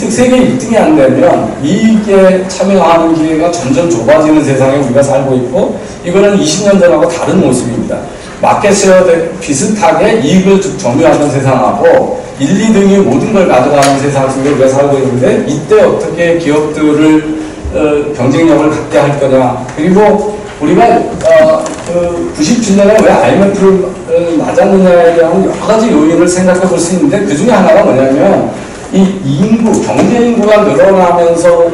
세계 1등이 안 되면 이익에 참여하는 기회가 점점 좁아지는 세상에 우리가 살고 있고 이거는 20년 전하고 다른 모습입니다. 마켓쉐어 비슷하게 이익을 점유하는 세상하고 1, 2등이 모든 걸 가져가는 세상 속에 우리가 살고 있는데 이때 어떻게 기업들을 경쟁력을 갖게 할 거냐. 그리고 우리가 97년에 왜 IMF를 맞았느냐에 대한 여러 가지 요인을 생각해 볼 수 있는데 그 중에 하나가 뭐냐면 이 경제 인구가 늘어나면서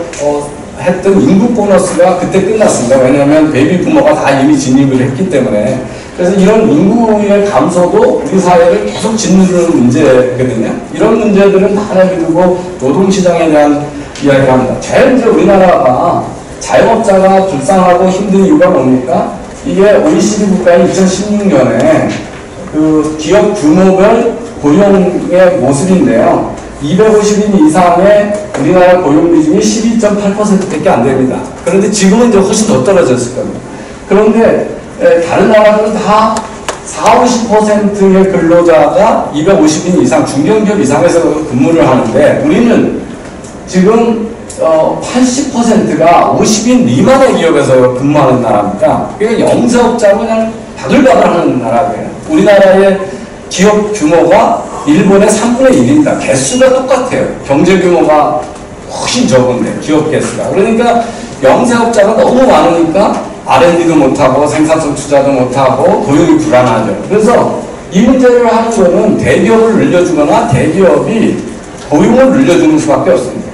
했던 인구 보너스가 그때 끝났습니다. 왜냐하면 베이비 부모가 다 이미 진입을 했기 때문에. 그래서 이런 인구의 감소도 우리 사회를 계속 짓누르는 문제거든요. 이런 문제들은 다 내비두고 노동시장에 대한 이야기를 합니다. 제일 이제 우리나라가 자영업자가 불쌍하고 힘든 이유가 뭡니까? 이게 OECD 국가의 2016년에 그 기업 규모별 고용의 모습인데요. 250인 이상의 우리나라 고용 비중이 12.8%밖에 안 됩니다. 그런데 지금은 이제 훨씬 더 떨어졌을 겁니다. 그런데 다른 나라들은 다 40~50%의 근로자가 250인 이상, 중견기업 이상에서 근무를 하는데, 우리는 지금 80%가 50인 미만의 기업에서 근무하는 나라입니다. 그러니까 영세업자는 그냥 바글바글 하는 나라예요. 우리나라의 기업 규모가 일본의 3분의 1입니다. 개수가 똑같아요. 경제 규모가 훨씬 적은데, 기업 개수가. 그러니까 영세업자가 너무 많으니까 R&D도 못하고 생산성 투자도 못하고 고용이 불안하죠. 그래서 이 문제를 하는 거는 대기업을 늘려주거나 대기업이 고용을 늘려주는 수밖에 없습니다.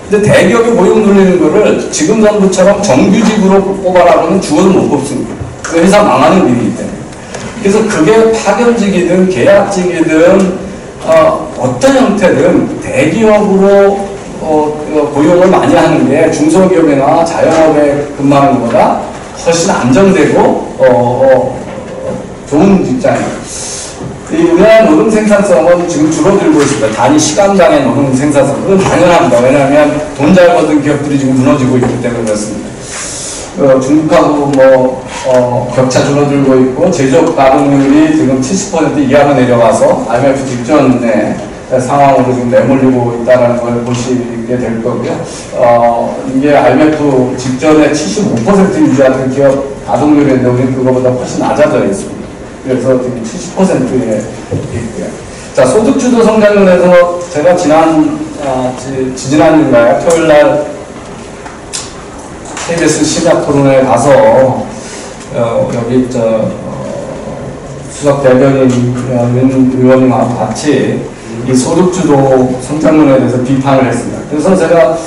근데 대기업이 고용 늘리는 거를 지금 정부처럼 정규직으로 뽑아라고는 죽어도 못 뽑습니다. 그 회사 망하는 일이기 때문에. 그래서 그게 파견직이든 계약직이든 어떤 형태든 대기업으로 고용을 많이 하는 게 중소기업이나 자영업에 근무하는 것보다 훨씬 안정되고 좋은 직장이에요. 이 우리나라 노동 생산성은 지금 줄어들고 있습니다. 단위 시간당의 노동 생산성. 그건 당연합니다. 왜냐하면 돈 잘 버는 기업들이 지금 무너지고 있기 때문에 그렇습니다. 중국하고 격차 줄어들고 있고 제조업 가동률이 지금 70% 이하로 내려가서 IMF 직전에 상황으로 지금 내몰리고 있다는 걸 보시게 될 거고요. 이게 IMF 직전에 75% 유지하던 기업 가동률인데 우리는 그거보다 훨씬 낮아져 있습니다. 그래서 지금 70%에 있고요. 자, 소득주도 성장론에서 제가 지지난주인가요? 토요일날 KBS 시작 토론에 가서 여기 수석 대변인 윤 의원님하고 같이 이 소득주도 성장론에 대해서 비판을 했습니다. 그래서 제가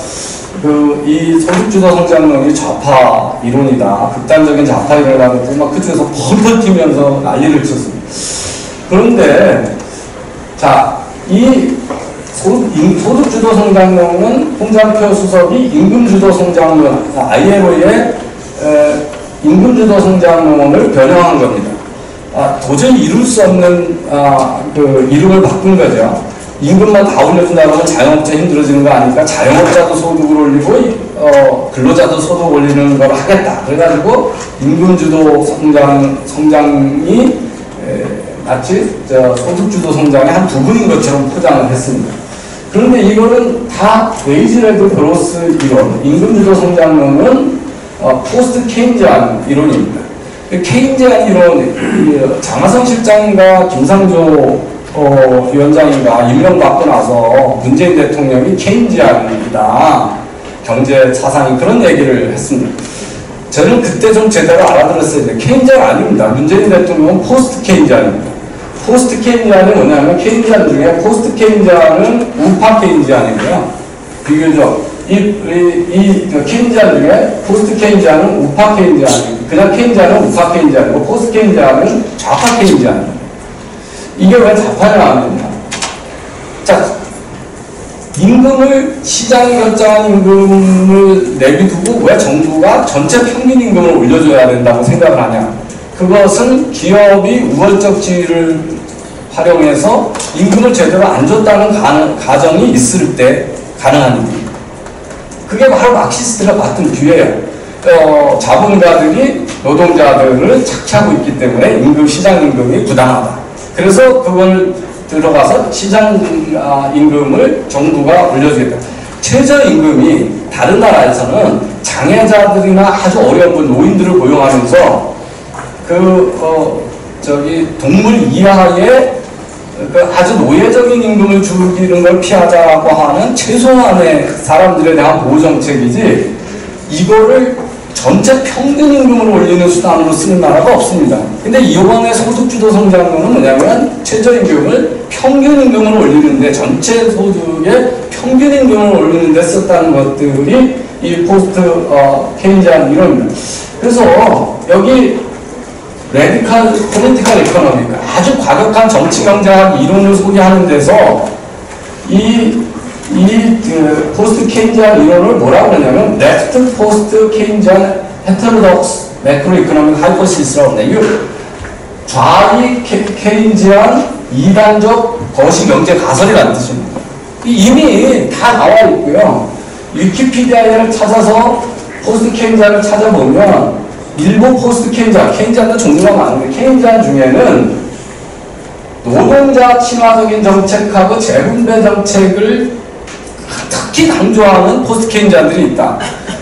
이 소득주도 성장론이 좌파 이론이다, 극단적인 좌파 이론이라고 해서 막 그쪽에서 펄펄 튀면서 난리를 쳤습니다. 그런데 자, 이 소득주도 성장론은 홍장표 수석이 임금주도 성장론, ILO의 임금주도 성장론을 변형한 겁니다. 도저히 이룰 수 없는 그 이름을 바꾼 거죠. 임금만 다 올려준다고 하면 자영업자 힘들어지는 거 아니까 자영업자도 소득을 올리고 근로자도 소득 올리는 걸 하겠다. 그래가지고 임금주도 성장이 마치 소득주도 성장의 한 부분인 것처럼 포장을 했습니다. 그런데 이거는 다 웨이지레드 그로스 이론, 임금주도 성장론은 포스트 케인지안 이론입니다. 케인지안 이론, 장하성 실장인가 김상조 위원장인가 임명받고 나서 문재인 대통령이 케인지안이다, 경제 사상이, 그런 얘기를 했습니다. 저는 그때 좀 제대로 알아들었어야 돼요. 케인지안 아닙니다. 문재인 대통령은 포스트 케인지안입니다. 포스트 케인지안이 뭐냐면, 케인지안 중에 포스트 케인지안은 우파 케인지안이고요. 비교적 이 케인지안 중에 포스트 케인지안은 우파 케인지안이고, 그냥 케인지안은 우파 케인지안이고, 포스트 케인지안은 좌파 케인지안입니다. 이게 왜 좌파냐 하면요. 자, 임금을, 시장이 결정한 임금을 내비두고 왜 정부가 전체 평균 임금을 올려줘야 된다고 생각을 하냐. 그것은 기업이 우월적 지위를 활용해서 임금을 제대로 안 줬다는 가정이 있을 때 가능한 일입니다. 그게 바로 막시스트가 봤던 뷰예요. 자본가들이 노동자들을 착취하고 있기 때문에 시장 임금이 부당하다. 그래서 그걸 들어가서 시장 임금을 정부가 올려주겠다. 최저임금이 다른 나라에서는 장애자들이나 아주 어려운 분, 노인들을 고용하면서 동물 이하의 아주 노예적인 임금을 주기는 걸 피하자고 하는 최소한의 사람들에 대한 보호정책이지, 이거를 전체 평균 임금을 올리는 수단으로 쓰는 나라가 없습니다. 근데 이번에 소득주도 성장론은 뭐냐면, 최저임금을 평균 임금을 올리는데, 전체 소득의 평균 임금을 올리는데 썼다는 것들이 이 포스트 케인지안 이론입니다. 그래서 여기 레디컬 포리티컬 이코노미, 아주 과격한 정치 경제학 이론을 소개하는 데서 포스트 케인지안 이론을 뭐라고 하냐면 레프트 포스트 케인지안 헤테로독스 매크로 이코노믹 하이포시스라고 하는데, 좌익 케인지안 이단적 거시 경제 가설이라는 뜻입니다. 이미 다 나와 있고요. 위키피디아를 찾아서 포스트 케인지안을 찾아보면 일부 포스트 케인지안도 종류가 많은데, 케인지안 중에는 노동자 친화적인 정책하고 재분배 정책을 특히 강조하는 포스트 케인지안들이 있다.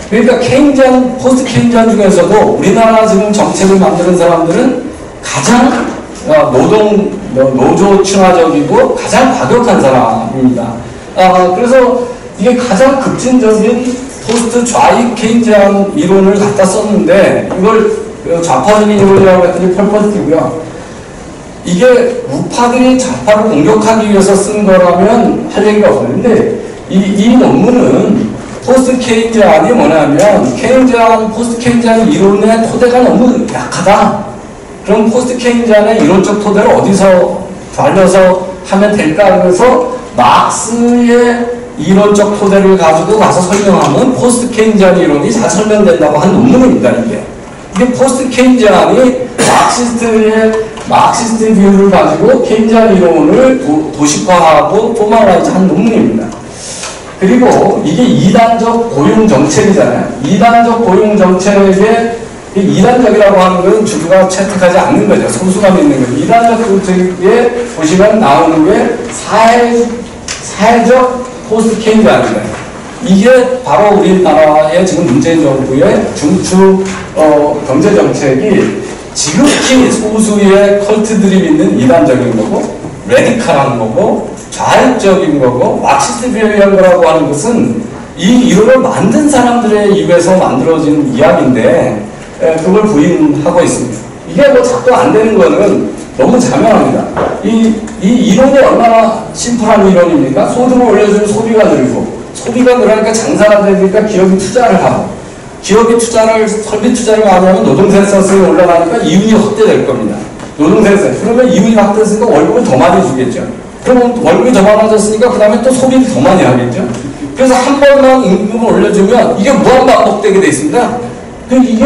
그러니까 케인지안, 포스트 케인지안 중에서도 우리나라 지금 정책을 만드는 사람들은 가장 노조 친화적이고 가장 과격한 사람입니다. 그래서 이게 가장 급진적인 포스트 좌익 케인지안 이론을 갖다 썼는데 이걸 좌파적인 이론이라고 했더니 펄퍼스티고요. 이게 우파들이 좌파를 공격하기 위해서 쓴 거라면 할 얘기가 없어요. 근데 이 논문은 포스트 케인지안이 뭐냐면 포스트 케인지안 이론의 토대가 너무 약하다. 그럼 포스트 케인지안의 이론적 토대를 어디서 달려서 하면 될까? 그래서 막스의 이론적 토대를 가지고 가서 설명하면 포스트 케인지안 이론이 잘 설명된다고 한 논문입니다. 이게 포스트 케인지안이 마크시스트의 비율을 가지고 케인지안 이론을 도식화하고 포멀라이즈 한 논문입니다. 그리고 이게 이단적 고용 정책이잖아요. 이단적 고용 정책에 이단적이라고 하는 건 주주가 채택하지 않는 거죠. 소수가 믿는 거죠. 이단적 정책에 보시면 나오는 게 사회적 포스트 케인지안입니다. 이게 바로 우리나라의 지금 문재인 정부의 중추 경제 정책이 지극히 소수의 컬트들이 믿는 이단적인 거고 레디칼한 거고 좌익적인 거고 마크시스트 비율이라는 거라고 하는 것은 이 이론을 만든 사람들의 입에서 만들어진 이야기인데 그걸 부인하고 있습니다. 이게 뭐 작동 안 되는 거는 너무 자명합니다. 이 이론이 얼마나 심플한 이론입니까? 소득을 올려주면 소비가 늘고 소비가 늘으니까 장사가 되니까 기업이 투자를 하고 기업이 설비 투자를 많이 하면 노동생산성이 올라가니까 이윤이 확대될 겁니다. 노동생산. 그러면 이윤이 확대했으니까 월급을 더 많이 주겠죠. 그러면 월급이 더 많아졌으니까 그 다음에 또 소비를 더 많이 하겠죠. 그래서 한 번만 임금을 올려주면 이게 무한 반복되게 돼 있습니다. 이게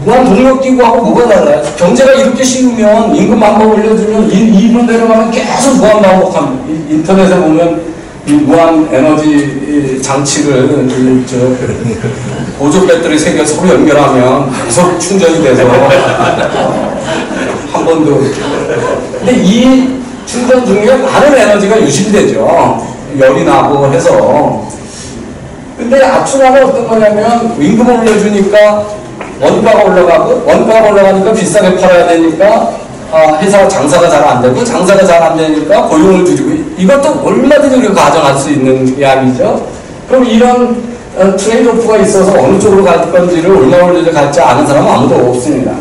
무한 동력기구하고 뭐가 달라요? 경제가 이렇게 쉬우면 임금 한 번 올려주면 이론 내려가면 계속 무한 반복합니다. 인터넷에 보면 이 무한 에너지 장치를 보조 배터리 3개 서로 연결하면 계속 충전이 돼서 한 번도. 근데 이 충전 중에 많은 에너지가 유실되죠. 열이 나고 해서. 근데 악순환은 어떤 거냐면 임금을 올려주니까 원가가 올라가니까 비싸게 팔아야 되니까 회사 장사가 잘 안 되고 장사가 잘 안 되니까 고용을 줄이고 이것도 얼마든지 우리가 가정할 수 있는 이야기죠. 그럼 이런 트레이드오프가 있어서 어느 쪽으로 갈 건지를 얼마 올려서 갈지 아는 사람은 아무도 없습니다.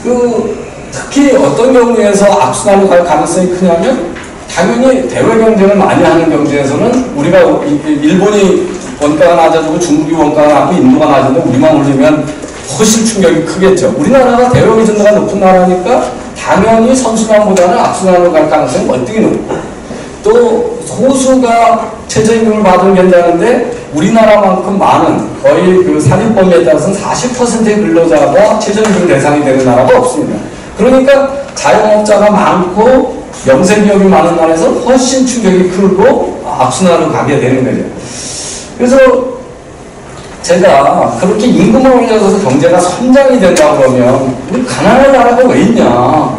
그리고 특히 어떤 경우에서 악순환으로 갈 가능성이 크냐면 당연히 대외 경쟁을 많이 하는 경제에서는 우리가 일본이 원가가 낮아지고 중국이 원가가 낮고 인도가 낮은데 우리만 올리면 훨씬 충격이 크겠죠. 우리나라가 대외 의존도가 높은 나라니까 당연히 선순환보다는 악순환으로 갈 가능성이 월등히 높고 또 소수가 최저임금을 받으면 괜찮은데 우리나라만큼 많은 거의 그 산입범위에 따라서는 40%의 근로자가 최저임금 대상이 되는 나라가 없습니다. 그러니까 자영업자가 많고 영세기업이 많은 나라에서 훨씬 충격이 크고 악순환으로 가게 되는 거죠. 그래서 제가 그렇게 임금을 올려서 경제가 성장이 된다 그러면 우리 가난한 나라가 왜 있냐.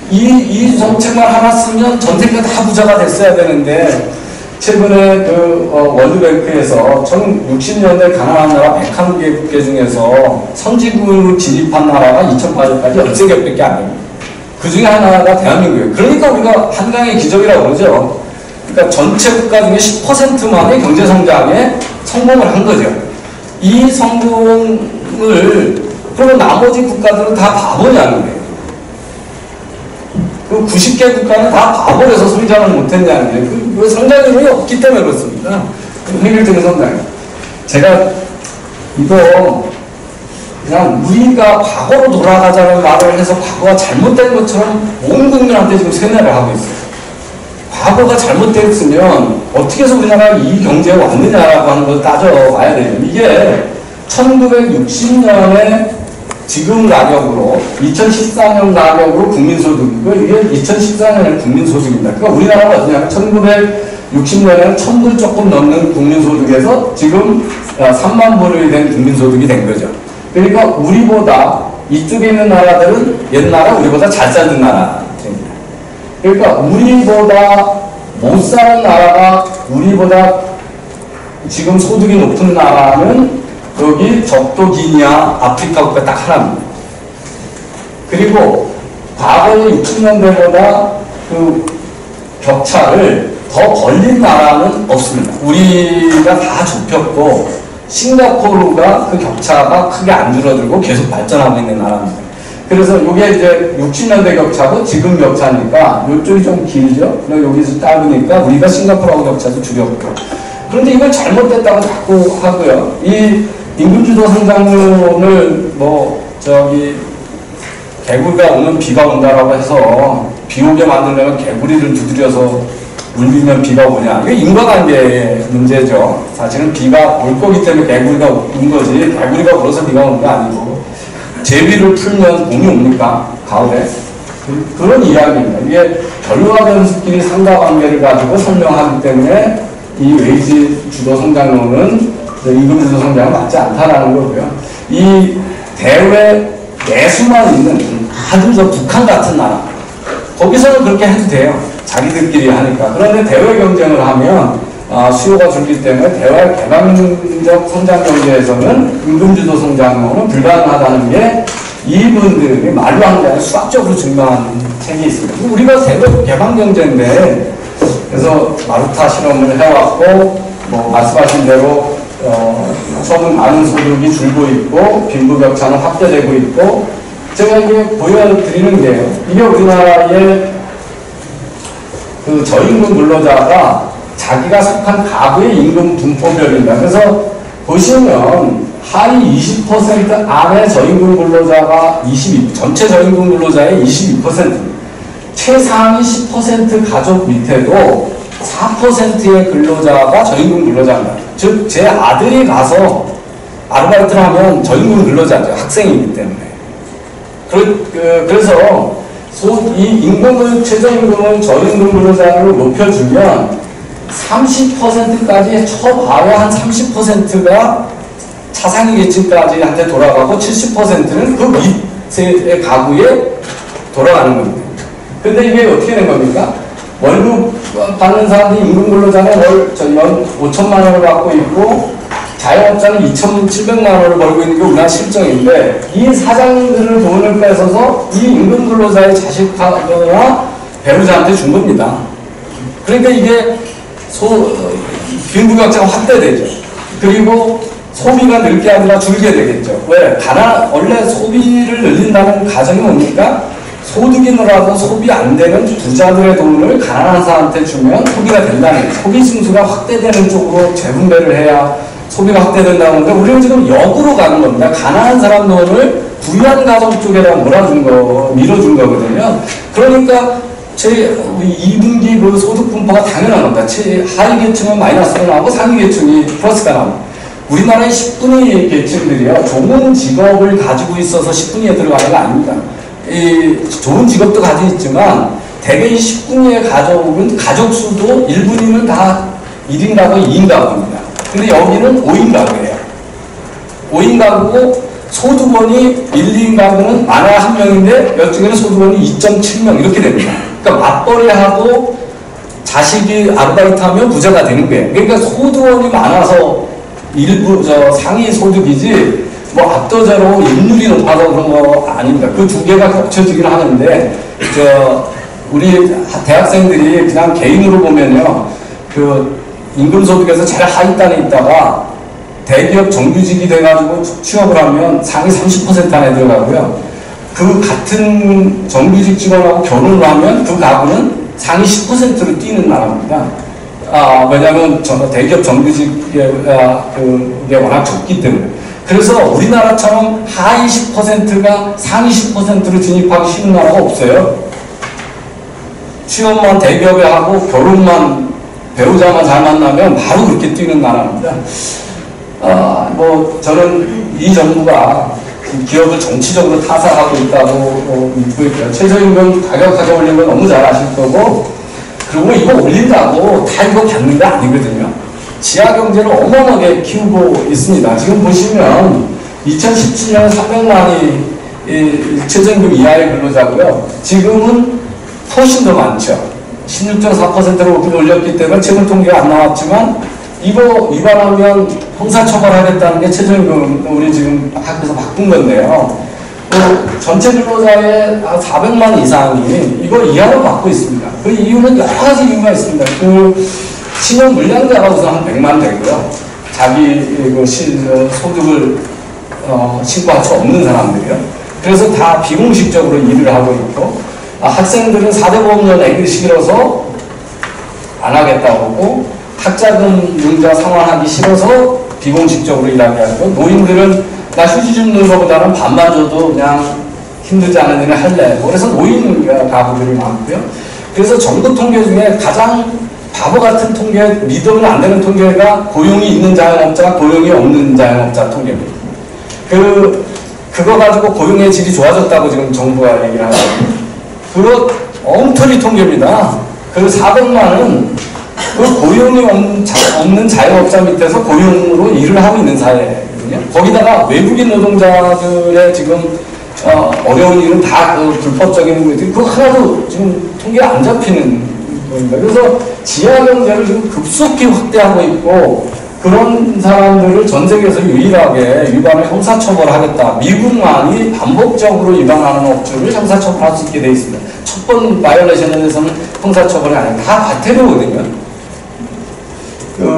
이 정책만 하나 쓰면 전 세계가 다 부자가 됐어야 되는데 최근에 월드뱅크에서 1960년대 가난한 나라 101개 국가 중에서 선진국으로 진입한 나라가 2008년까지 13개밖에 안 됩니다. 그 중에 하나가 대한민국이에요. 그러니까 우리가 한강의 기적이라고 그러죠. 그러니까 전체 국가 중에 10%만의 경제성장에 성공을 한 거죠. 이 성공을, 그러면 나머지 국가들은 다 바보냐는 거예요. 그 90개 국가는 다 바보라서 성장을 못했냐는 거예요. 그 성장률이 없기 때문에 그렇습니다. 획일적인 성장. 제가 이거 그냥 우리가 과거로 돌아가자는 말을 해서 과거가 잘못된 것처럼 온 국민한테 지금 세뇌를 하고 있어요. 과거가 잘못됐으면 어떻게 해서 우리나라가 이 경제에 왔느냐라고 하는 걸 따져봐야 돼요. 이게 1960년에 지금 가격으로 2014년 가격으로 국민소득이고 이게 2014년에 국민소득입니다. 그러니까 우리나라가 어떠냐면 1960년에는 1000불 조금 넘는 국민소득에서 지금 3만 불이 된 국민소득이 된 거죠. 그러니까 우리보다 이쪽에 있는 나라들은 옛날에 우리보다 잘 사는 나라입니다. 그러니까 우리보다 못 사는 나라가 우리보다 지금 소득이 높은 나라는 여기 적도 기니아 아프리카 국가 딱 하나입니다. 그리고 과거의 60년대보다 그 격차를 더 벌린 나라는 없습니다. 우리가 다 좁혔고 싱가포르가 그 격차가 크게 안 줄어들고 계속 발전하고 있는 나라입니다. 그래서 이게 이제 60년대 격차고 지금 격차니까 이쪽이 좀 길죠. 여기서 짧으니까 우리가 싱가포르하고 격차도 줄였고. 그런데 이걸 잘못됐다고 자꾸 하고요. 이 임금주도 성장론을 개구리가 오면 비가 온다라고 해서 비 오게 만들려면 개구리를 두드려서 울리면 비가 오냐. 이게 인과관계의 문제죠. 사실은 비가 올 거기 때문에 개구리가 온 거지. 개구리가 울어서 비가 오는 거 아니고. 제비를 풀면 봄이 옵니까? 가을에? 그런 이야기입니다. 이게 결과 변수끼리 상관관계를 가지고 설명하기 때문에 이 웨이지 주도 성장론은 임금 주도 성장은 맞지 않다라는 거고요. 이 대외 내수만 있는 아주 저 북한 같은 나라, 거기서는 그렇게 해도 돼요. 자기들끼리 하니까. 그런데 대외 경쟁을 하면 수요가 줄기 때문에 대외 개방적 성장 경제에서는 임금주도 성장론은 불가능하다는 게 이분들이 말로 하는 게 아니라 수학적으로 증명한 책이 있습니다. 우리가 대외 개방 경제인데, 그래서 마르타 실험을 해왔고, 말씀하신 대로 처음은 많은 소득이 줄고 있고 빈부격차는 확대되고 있고, 제가 이게 보여드리는 게요. 이게 우리나라의 그 저임금 근로자가 자기가 속한 가구의 임금 분포별입니다. 그래서 보시면 하위 20% 안에 저임금 근로자가 전체 저임금 근로자의 22%, 최상위 10% 가족 밑에도 4%의 근로자가 저임금 근로자입니다. 즉, 제 아들이 가서 아르바이트를 하면 저임금 근로자죠. 학생이기 때문에. 그래서 이 임금을, 최저임금을 저임금 근로자로 높여주면 30%까지 쳐봐야 한 30%가 차상위 계층까지 한테 돌아가고 70%는 그 밑의 가구에 돌아가는 겁니다. 근데 이게 어떻게 된 겁니까? 월급 받는 사람들이 임금 근로자는 연 5천만 원을 받고 있고 자영업자는 2,700만 원을 벌고 있는 게 우리나라 실정인데, 이 사장들을 돈을 뺏어서 이 임금 근로자의 자식하거나 배우자한테 준 겁니다. 그러니까 이게 빈부격차가 확대되죠. 그리고 소비가 늘게 아니라 줄게 되겠죠. 왜? 원래 소비를 늘린다는 가정이 뭡니까? 소득이 늘어도 소비 안 되는 부자들의 돈을 가난한 사람한테 주면 소비가 된다는 거예요. 소비 승수가 확대되는 쪽으로 재분배를 해야 소비가 확대된다는 건데, 우리는 지금 역으로 가는 겁니다. 가난한 사람 돈을 부유한 가정 쪽에다 밀어준 거거든요. 그러니까 2분기 그 소득 분포가 당연한 겁니다. 하위 계층은 마이너스가 나오고 상위 계층이 플러스가 나옵니다. 우리나라의 10분위 계층들이요, 좋은 직업을 가지고 있어서 10분위에 들어가는 거 아닙니다. 좋은 직업도 가지고 있지만 대개 이 10분위의 가족은 가족 수도 1분위는 다 1인 가구, 2인 가구입니다. 근데 여기는 5인 가구예요. 5인 가구고 소득원이 1, 2인 가구는 많아야 1명인데 이쪽에는 소득원이 2.7명 이렇게 됩니다. 그러니까 맞벌이하고 자식이 아르바이트하면 부자가 되는 거예요. 그러니까 소득원이 많아서 일부 상위 소득이지 압도적으로 인율이 높아서 그런 거 아닙니다. 그 두 개가 겹쳐지긴 하는데, 우리 대학생들이 그냥 개인으로 보면요, 임금소득에서 제일 하위단에 있다가 대기업 정규직이 돼가지고 취업을 하면 상위 30% 안에 들어가고요. 그 같은 정규직 직원하고 결혼을 하면 그 가구는 상위 10%로 뛰는 나라입니다. 왜냐하면 대기업 정규직이 워낙 적기 때문에. 그래서 우리나라처럼 하위 10%가 상위 10%로 진입하기 쉬운 나라가 없어요. 취업만 대기업에 하고 결혼만 배우자만 잘 만나면 바로 그렇게 뛰는 나라입니다. 저는 이 정부가 기업을 정치적으로 타살하고 있다고 믿고 있고요. 최저임금 가격하게 올린 건 너무 잘 아실 거고, 그리고 이거 올린다고 다 이거 받는 게 아니거든요. 지하경제를 어마어마하게 키우고 있습니다. 지금 보시면 2017년에 300만이 최저임금 이하의 근로자고요. 지금은 훨씬 더 많죠. 16.4%로 올렸기 때문에 최근 통계가 안 나왔지만 이거 위반하면 형사처벌하겠다는 게 최저임금 우리 지금 학교에서 바꾼 건데요. 전체 근로자의 400만 이상이 이거 이하로 받고 있습니다. 그 이유는 여러 가지 이유가 있습니다. 그 신용 물량자가 우선 한 100만 되고요. 자기 그 소득을 신고할 수 없는 사람들이요. 그래서 다 비공식적으로 일을 하고 있고, 학생들은 4대 보험료 내기 싫어서 안 하겠다고 하고, 학자금 융자 상환하기 싫어서 비공식적으로 일하게 하고, 노인들은 나 휴지 줍는 것보다는 반만 줘도 그냥 힘들지 않은 일을 할래. 그래서 노인 가구들이 많고요. 그래서 전국 통계 중에 가장 바보 같은 통계, 믿으면 안 되는 통계가 고용이 있는 자영업자, 고용이 없는 자영업자 통계입니다. 그거 가지고 고용의 질이 좋아졌다고 지금 정부가 얘기를 하거든요. 그거 엉터리 통계입니다. 그 400만은 그 고용이 없는 자영업자 밑에서 고용으로 일을 하고 있는 사회거든요. 거기다가 외국인 노동자들의 지금 어려운 일은 다 그 불법적인 것들이 그거 하나도 지금 통계가 안 잡히는 겁니다. 그래서 지하경제를 지금 급속히 확대하고 있고 그런 사람들을 전 세계에서 유일하게 위반을 형사처벌하겠다. 미국만이 반복적으로 위반하는 업주를 형사처벌할 수 있게 되어 있습니다. 첫 번 바이올레이션에 대해서는 형사처벌이 아니고 다 과태료거든요.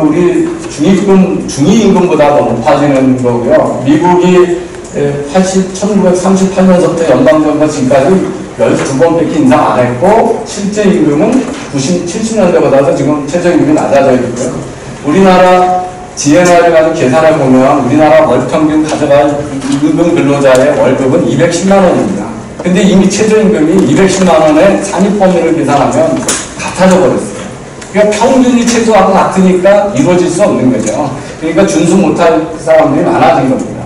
우리 중위임금보다 더 높아지는 거고요. 미국이 1938년서부터 연방정부가 지금까지 12번밖에 인상 안 했고 실제 임금은 70년대보다도 지금 최저임금이 낮아져 있고요. 우리나라 GNI를 가지고 계산해 보면 우리나라 월 평균 가져갈 임금 근로자의 월급은 210만 원입니다. 근데 이미 최저임금이 210만 원의 산입범위를 계산하면 같아져 버렸어요. 그러니까 평균이 최저하고 같으니까 이루어질 수 없는 거죠. 그러니까 준수 못할 사람들이 많아진 겁니다.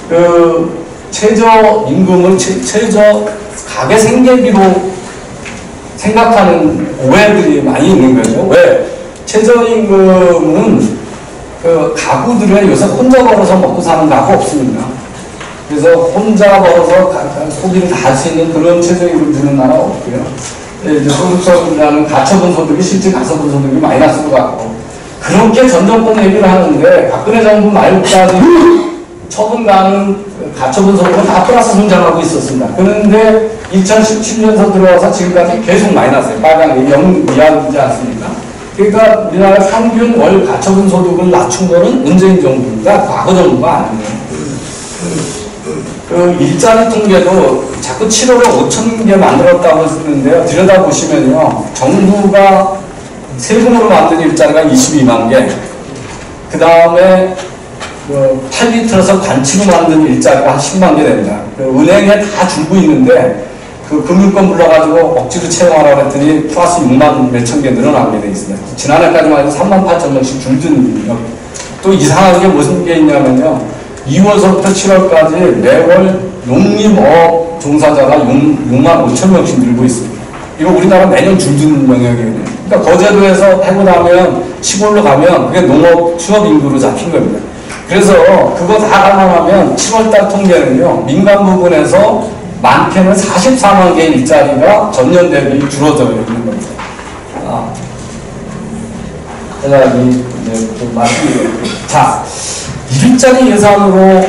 그 최저임금을 최저 가계 생계비로 생각하는 오해들이 많이 있는 거죠. 왜? 최저임금은 그 가구들은 요새 혼자 벌어서 먹고 사는 가구 없습니다. 그래서 혼자 벌어서 소비를 다 할 수 있는 그런 최저임금 주는 나라 없고요. 이제 소득서이라는 가처분 소득이 실제 가처분 소득이 마이너스로 갔고 그렇게 전 정권 얘기를 하는데 박근혜 정부 말까지 처분 가는 가처분 소득은 다 플러스 성장하고 있었습니다. 그런데 2017년서 들어와서 지금까지 계속 마이너스예요. 빨간이 0 이하이지 않습니까? 그러니까 우리나라 평균 월 가처분 소득을 낮춘 거는 문재인 정부가 과거 정부가 아니에요. 그 일자리 통계도 자꾸 7월에 5천 개 만들었다고 쓰는데요. 들여다보시면요. 정부가 세금으로 만든 일자리가 22만 개. 그 다음에 8리터에서 관치로 만든 일자리가 한 10만 개 됩니다. 그 은행에 다 줄고 있는데 그 금융권 불러가지고 억지로 채용하라고 했더니 플러스 6만 몇천 개 늘어나게 돼 있습니다. 지난해까지만 해도 3만 8천 명씩 줄든 또 이상한 게 무슨 게 있냐면요. 2월서부터 7월까지 매월 농림업 종사자가 6만 5천 명씩 늘고 있습니다. 이거 우리나라 매년 줄든 영역이거든요. 그러니까 거제도에서 해고 나면 시골로 가면 그게 농업 취업 인구로 잡힌 겁니다. 그래서 그거 다 감안하면 7월달 통계는요. 민간 부분에서 많게는 44만 개의 일자리가 전년 대비 줄어져 있는 겁니다. 제가 이제 좀 말씀드릴게요. 자, 일자리 예산으로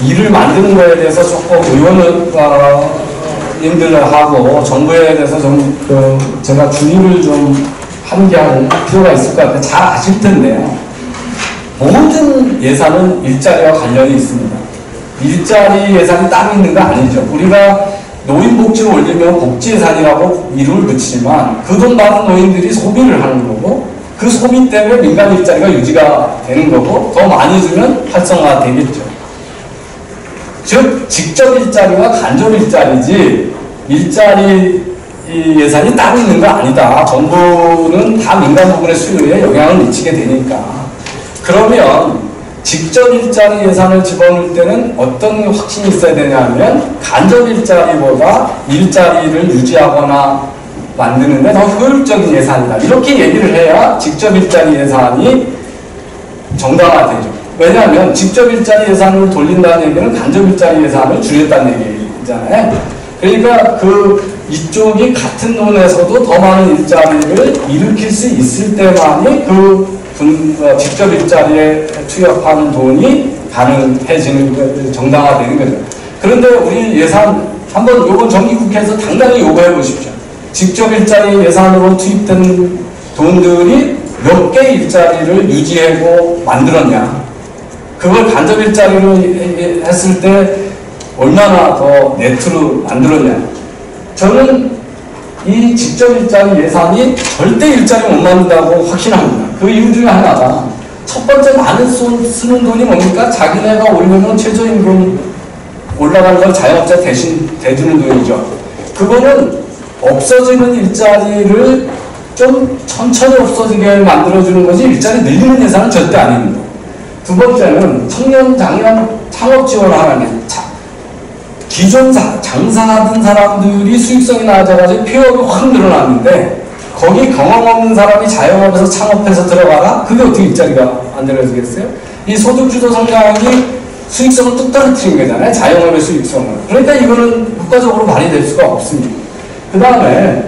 일을 만드는 거에 대해서 조금 의원님들하고 정부에 대해서 좀 제가 주의를 좀 함께할 필요가 있을 것 같아요. 잘 아실 텐데요. 모든 예산은 일자리와 관련이 있습니다. 일자리 예산이 따로 있는 거 아니죠. 우리가 노인복지를 올리면 복지예산이라고 이름을 붙이지만 그 돈 받은 노인들이 소비를 하는 거고 그 소비 때문에 민간 일자리가 유지가 되는 거고 더 많이 주면 활성화가 되겠죠. 즉 직접 일자리와 간접 일자리지 일자리 예산이 따로 있는 거 아니다. 정부는 다 민간 부분의 수요에 영향을 미치게 되니까. 그러면 직접 일자리 예산을 집어넣을 때는 어떤 확신이 있어야 되냐면 간접 일자리보다 일자리를 유지하거나 만드는 데 더 효율적인 예산이다. 이렇게 얘기를 해야 직접 일자리 예산이 정당화되죠. 왜냐하면 직접 일자리 예산을 돌린다는 얘기는 간접 일자리 예산을 줄였다는 얘기잖아요. 그러니까 그 이쪽이 같은 돈에서도 더 많은 일자리를 일으킬 수 있을 때만이 직접 일자리에 투입하는 돈이 가능해지는, 정당화되는 거죠. 그런데 우리 예산, 한번 요번 정기국회에서 당당히 요구해 보십시오. 직접 일자리 예산으로 투입된 돈들이 몇 개의 일자리를 유지하고 만들었냐. 그걸 간접 일자리로 했을 때 얼마나 더 네트로 만들었냐. 저는 이 직접 일자리 예산이 절대 일자리 못 만든다고 확신합니다. 그 이유 중에 하나가, 첫 번째 많은 쓰는 돈이 뭡니까? 자기네가 올리면 최저임금 올라가는 걸 자영업자 대신 대주는 돈이죠. 그거는 없어지는 일자리를 좀 천천히 없어지게 만들어주는 것이 일자리 늘리는 예산은 절대 아닙니다. 두 번째는 청년 장년 창업 지원을 하는 게, 기존 장사하던 사람들이 수익성이 낮아가지고 폐업이 확 늘어났는데, 거기 경험 없는 사람이 자영업에서 창업해서 들어가라? 그게 어떻게 일자리가 만들어지겠어요? 이 소득주도 성장이 수익성을 뚝 떨어뜨린 거잖아요. 자영업의 수익성을. 그러니까 이거는 국가적으로 발휘될 수가 없습니다. 그 다음에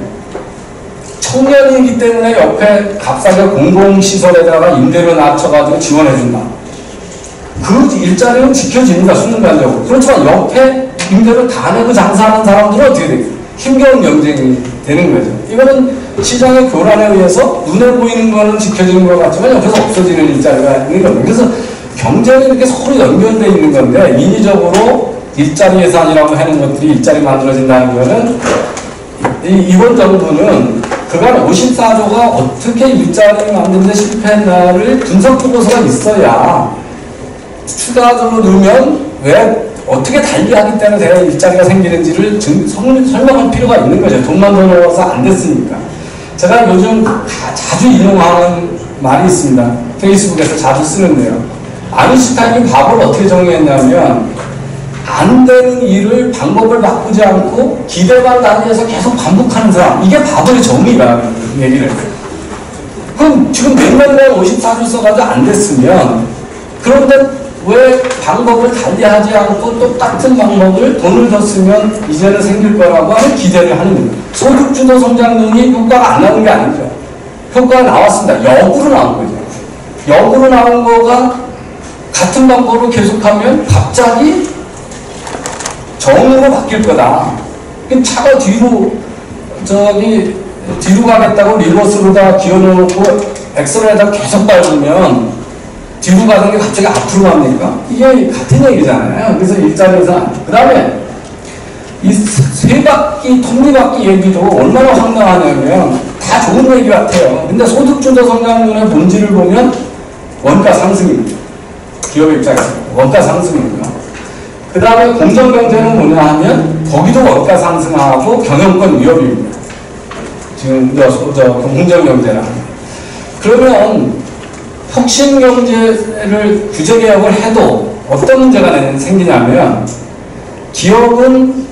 청년이기 때문에 옆에 값싸게 공공시설에다가 임대료 낮춰가지고 지원해준다. 그 일자리는 지켜집니다. 순간적으로. 그렇지만 옆에 임대료 다 내고 장사하는 사람들은 어떻게 되겠어요? 힘겨운 경쟁이 되는 거죠. 이거는 시장의 교란에 의해서 눈에 보이는 거는 지켜지는 것 같지만 옆에서 없어지는 일자리가 있는 겁니다. 그래서 경쟁이 이렇게 서로 연결되어 있는 건데, 인위적으로 일자리 예산이라고 하는 것들이 일자리 만들어진다는 거는, 이번 정부는 그간 54조가 어떻게 일자리 만드는 데 실패했나를 분석보고서가 있어야 추가적으로 넣으면 왜 어떻게 달리하기 때문에 일자리가 생기는지를 설명할 필요가 있는 거죠. 돈만 더 넣어서 안 됐으니까. 제가 요즘 자주 인용하는 말이 있습니다. 페이스북에서 자주 쓰는데요. 아인슈타인이 바보를 어떻게 정의했냐면, 안 되는 일을 방법을 바꾸지 않고 기대만 다니면서 계속 반복하는 사람, 이게 바보의 정의라는 얘기를 해요. 그럼 지금 몇 년간 54조 써가지고 안 됐으면, 그런데 왜 방법을 달리하지 않고 똑같은 방법을 돈을 더 쓰면 이제는 생길 거라고 하는 기대를 하는 거예요. 소득주도 성장론이 효과가 안 나온 게 아니죠. 효과가 나왔습니다. 역으로 나온 거죠. 역으로 나온 거가 같은 방법으로 계속하면 갑자기 정으로 바뀔 거다. 차가 뒤로 가겠다고 리버스로다 기어놓고 엑셀에다 계속 밟으면 뒤로 가는 게 갑자기 앞으로 갑니까? 이게 같은 얘기잖아요. 그래서 일자리에서. 그 다음에 이 세 바퀴, 톱니바퀴 얘기도 얼마나 황당하냐면 다 좋은 얘기 같아요. 근데 소득주도 성장론의 본질을 보면 원가 상승입니다. 기업 입장에서 원가 상승입니다. 그 다음에 공정경제는 뭐냐 하면 거기도 원가 상승하고 경영권 위협입니다. 지금 공정경제라. 그러면 혁신경제를 규제개혁을 해도 어떤 문제가 생기냐면, 기업은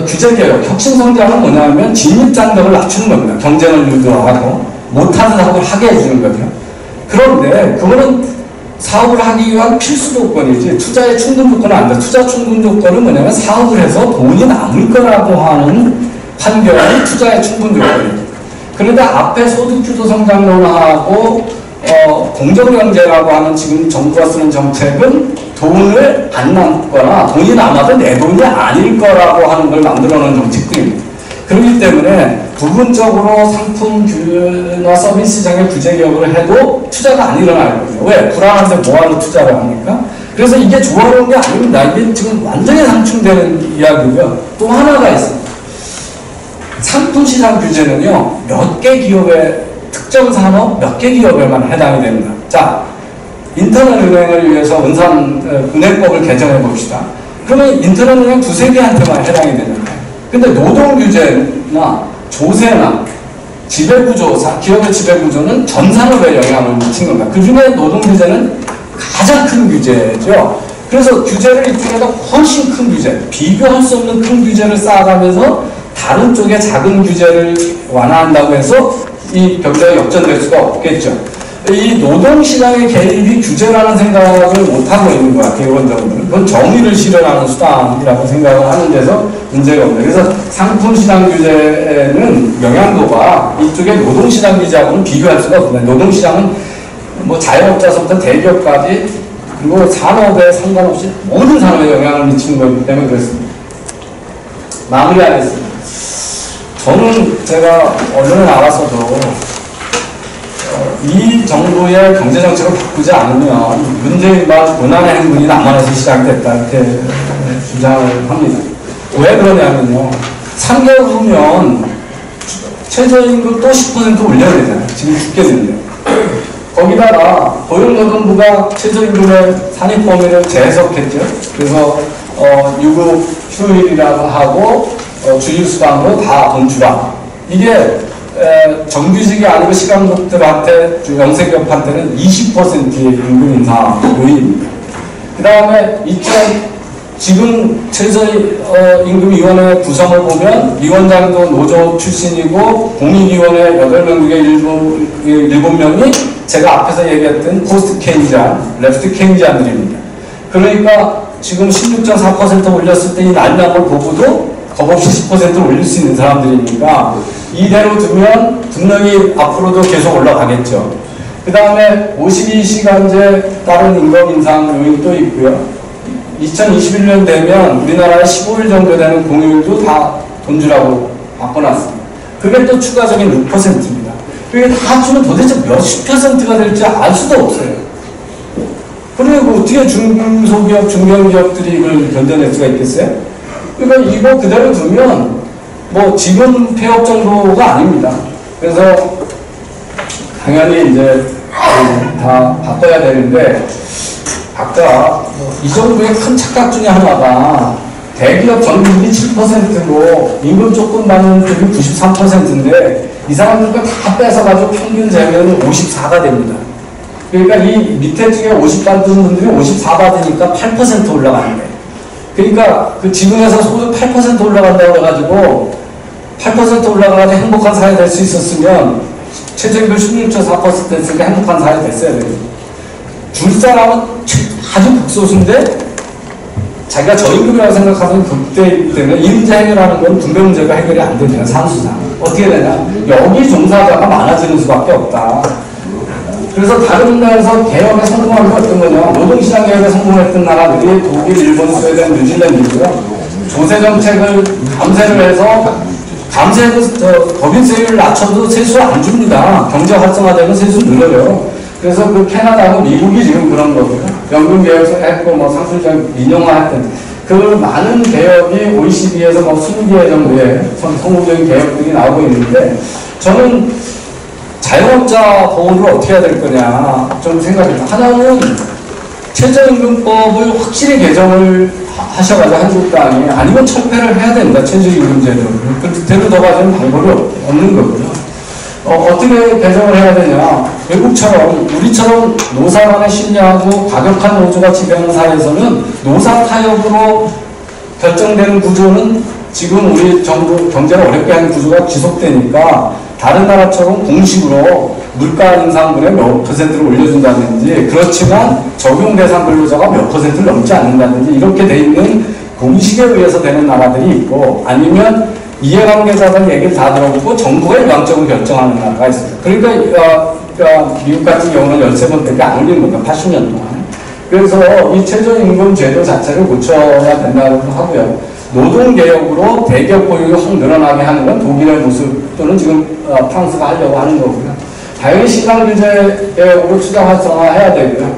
규제개혁, 혁신성장은 뭐냐면 진입장벽을 낮추는 겁니다. 경쟁을 유도하고 못하는 사업을 하게 해주는 거죠. 그런데 그거는 사업을 하기 위한 필수 조건이지 투자의 충분 조건은 안 돼. 투자 충분 조건은 뭐냐면 사업을 해서 돈이 남을 거라고 하는 판결이 투자의 충분 조건이죠. 그런데 앞에 소득주도 성장론하고 공정경제라고 하는 지금 정부가 쓰는 정책은 돈을 안 남거나 돈이 남아도 내 돈이 아닐 거라고 하는 걸 만들어 놓은 정책들입니다. 그렇기 때문에 부분적으로 상품과 서비스 시장의 규제개혁을 해도 투자가 안 일어나요. 왜? 불안한데 뭐하러 투자를 합니까? 그래서 이게 조화로운 게 아닙니다. 이게 지금 완전히 상충되는 이야기고요. 또 하나가 있습니다. 상품시장 규제는요, 몇 개 기업의 특정 산업 몇 개 기업에만 해당이 됩니다. 자, 인터넷은행을 위해서 은행법을 개정해 봅시다. 그러면 인터넷은행 두세 개한테만 해당이 되는데, 근데 노동규제나 조세나 지배구조, 기업의 지배구조는 전 산업에 영향을 미친 겁니다. 그 중에 노동규제는 가장 큰 규제죠. 그래서 규제를 이쪽에다 훨씬 큰 규제, 비교할 수 없는 큰 규제를 쌓아가면서 다른 쪽에 작은 규제를 완화한다고 해서 이 경제가 역전될 수가 없겠죠. 이 노동시장의 개입이 규제라는 생각을 못하고 있는 거야, 개원정부는. 그건 정의를 실현하는 수단이라고 생각을 하는 데서 문제가 없네. 그래서 상품시장 규제는 영향도가 이쪽의 노동시장 규제하고는 비교할 수가 없네. 노동시장은 뭐 자영업자서부터 대기업까지 그리고 산업에 상관없이 모든 산업에 영향을 미치는 거기 때문에 그렇습니다. 마무리하겠습니다. 저는 제가 언론에 나가서도 이 정도의 경제정책을 바꾸지 않으면 문재인만 고난의 행군이 남한에서 시작됐다 이렇게 주장을 합니다. 왜 그러냐면요. 3개월 후면 최저임금 또 10% 올려야 되잖아요. 지금 죽겠는데. 거기다가 고용노동부가 최저임금의 산입 범위를 재해석했죠. 그래서 유급 휴일이라고 하고 주휴수당으로 다 돈 주라. 이게 정규직이 아니고 시간국들한테 영세기업한테는 20%의 임금 인상 요인입니다. 그 다음에 지금 최저임금위원회 구성을 보면 위원장도 노조 출신이고 공익위원회 8명 중에 7명이 제가 앞에서 얘기했던 포스트 케인지안, 레프트 케인지안들입니다. 그러니까 지금 16.4% 올렸을 때 이 난리난 걸 보고도 겁없이 10% 올릴 수 있는 사람들이니까 이대로 두면 분명히 앞으로도 계속 올라가겠죠. 그 다음에 52시간제 다른 임금 인상 요인이 또 있고요. 2021년 되면 우리나라에 15일 정도 되는 공휴일도 다 돈 주라고 바꿔놨습니다. 그게 또 추가적인 6%입니다. 그게 다 합치면 도대체 몇십 %가 될지 알 수도 없어요. 그리고 어떻게 중소기업, 중견기업들이 이걸 견뎌낼 수가 있겠어요? 그러니까 이거 그대로 두면 뭐 지금 폐업 정도가 아닙니다. 그래서 당연히 이제 다 바꿔야 되는데 아까 이 정도의 큰 착각 중에 하나가 대기업 전기율이 7%고 임금 조금 받는 분이 93%인데 이 사람들과 다 뺏어가지고 평균 재면은 54가 됩니다. 그러니까 이 밑에 중에 50 받는 분들이 54 받으니까 8% 올라가는 거예요. 그러니까 그 지금에서 소득 8% 올라간다고 해가지고 8% 올라가가지고 행복한 사회 될 수 있었으면 최저임금 16.4% 됐으니까 행복한 사회 됐어야 돼요. 줄 사람은 아주 극소수인데 자기가 저임금이라고 생각하는 극대이기 때문에 이 문제 해결하는 건 분배 문제가 해결이 안 되잖아요. 산수상. 어떻게 되냐? 여기 종사자가 많아지는 수밖에 없다. 그래서 다른 나라에서 개혁에 성공한 게 어떤 거냐? 노동시장 개혁에 성공했던 나라들이 독일, 일본, 스웨덴, 뉴질랜드이고요. 조세정책을 감세를 해서 법인세율을 낮춰도 세수 안 줍니다. 경제 활성화되면 세수 늘어요. 그래서 그 캐나다하고 미국이 지금 그런 거고요. 연금 개혁 했고 뭐 상술적 민영화했던 그 많은 개혁이 OECD에서 뭐 20개 정도의 성공적인 개혁들이 나오고 있는데 저는 자영업자 보호를 어떻게 해야 될 거냐 좀 생각해요. 하나는 최저임금법을 확실히 개정을 하셔가지고 한국당이 아니면 철폐를 해야 됩니다. 최저임금제도를. 그대로 더 가지는 방법이 없는 거고요. 어떻게 개정을 해야 되냐. 외국처럼 우리처럼 노사 간에 신뢰하고 과격한 노조가 지배하는 사회에서는 노사 타협으로 결정되는 구조는 지금 우리 정부 경제를 어렵게 하는 구조가 지속되니까 다른 나라처럼 공식으로 물가 인상분의 몇 %를 올려준다든지 그렇지만 적용 대상 근로자가 몇 %를 넘지 않는다든지 이렇게 돼 있는 공식에 의해서 되는 나라들이 있고 아니면 이해관계자들 얘기를 다 들어보고 정부가 일방적으로 결정하는 나라가 있습니다. 그러니까 미국 같은 경우는 13번밖에 안 올리는 겁니다. 80년 동안. 그래서 이 최저임금 제도 자체를 고쳐야 된다고 하고요. 노동개혁으로 대기업 고용이 확 늘어나게 하는 건 독일의 모습 또는 지금 프랑스가 하려고 하는 거고요. 당연히 시장규제 개혁으로 투자 활성화해야 되고요.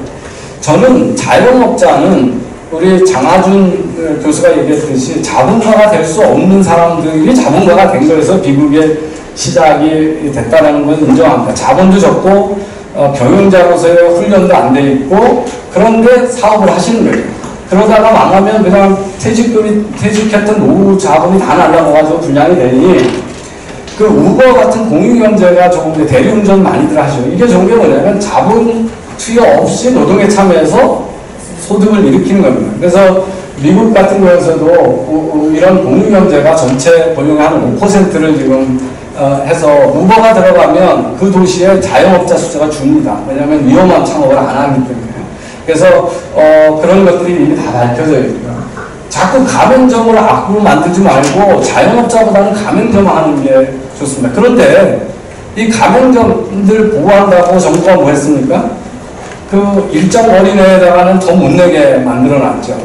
저는 자영업자는 우리 장하준 교수가 얘기했듯이 자본가가 될 수 없는 사람들이 자본가가 된 거에서 비극의 시작이 됐다는 걸 인정합니다. 자본도 적고 경영자로서의 훈련도 안 돼 있고 그런데 사업을 하시는 거예요. 그러다가 망하면 그냥 퇴직했던 노후 자본이 다 날라가가지고 분양이 되니 그 우버 같은 공유경제가 조금 대리운전 많이들 하죠. 이게 좋은 게 뭐냐면 자본 투여 없이 노동에 참여해서 소득을 일으키는 겁니다. 그래서 미국 같은 거에서도 이런 공유경제가 전체 보유의 한 5%를 지금 해서 우버가 들어가면 그 도시에 자영업자 숫자가 줍니다. 왜냐하면 위험한 창업을 안 하기 때문에. 그래서 그런 것들이 이미 다 밝혀져 있고요. 자꾸 가맹점을 악으로 만들지 말고 자영업자보다는 가맹점 하는 게 좋습니다. 그런데 이 가맹점들 보호한다고 정부가 뭐 했습니까? 그 일정 거리 내에다가는 더 못 내게 만들어 놨죠.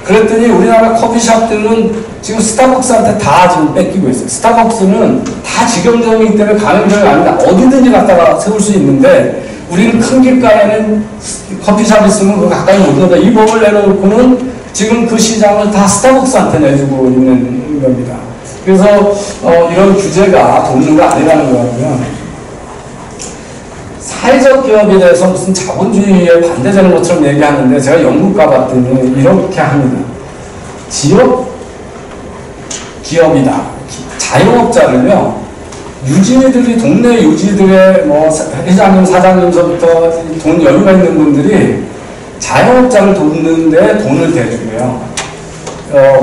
그랬더니 우리나라 커피숍들은 지금 스타벅스한테 다 지금 뺏기고 있어요. 스타벅스는 다 직영점이기 때문에 가맹점이 아니다. 어디든지 갖다가 세울 수 있는데 우리는 큰 길가에는 커피숍 있으면 그거 가까이 못 온다. 이 법을 내놓고는 지금 그 시장을 다 스타벅스한테 내주고 있는 겁니다. 그래서 이런 규제가 돕는 거 아니라는 거고요. 사회적 기업에 대해서 무슨 자본주의에 반대되는 것처럼 얘기하는데 제가 영국 가봤더니 이렇게 합니다. 지역 기업이다. 자영업자를요. 유지들이 동네 유지들의 뭐 회장님, 사장님서부터 돈 여유가 있는 분들이 자영업자를 돕는데 돈을 대주고요.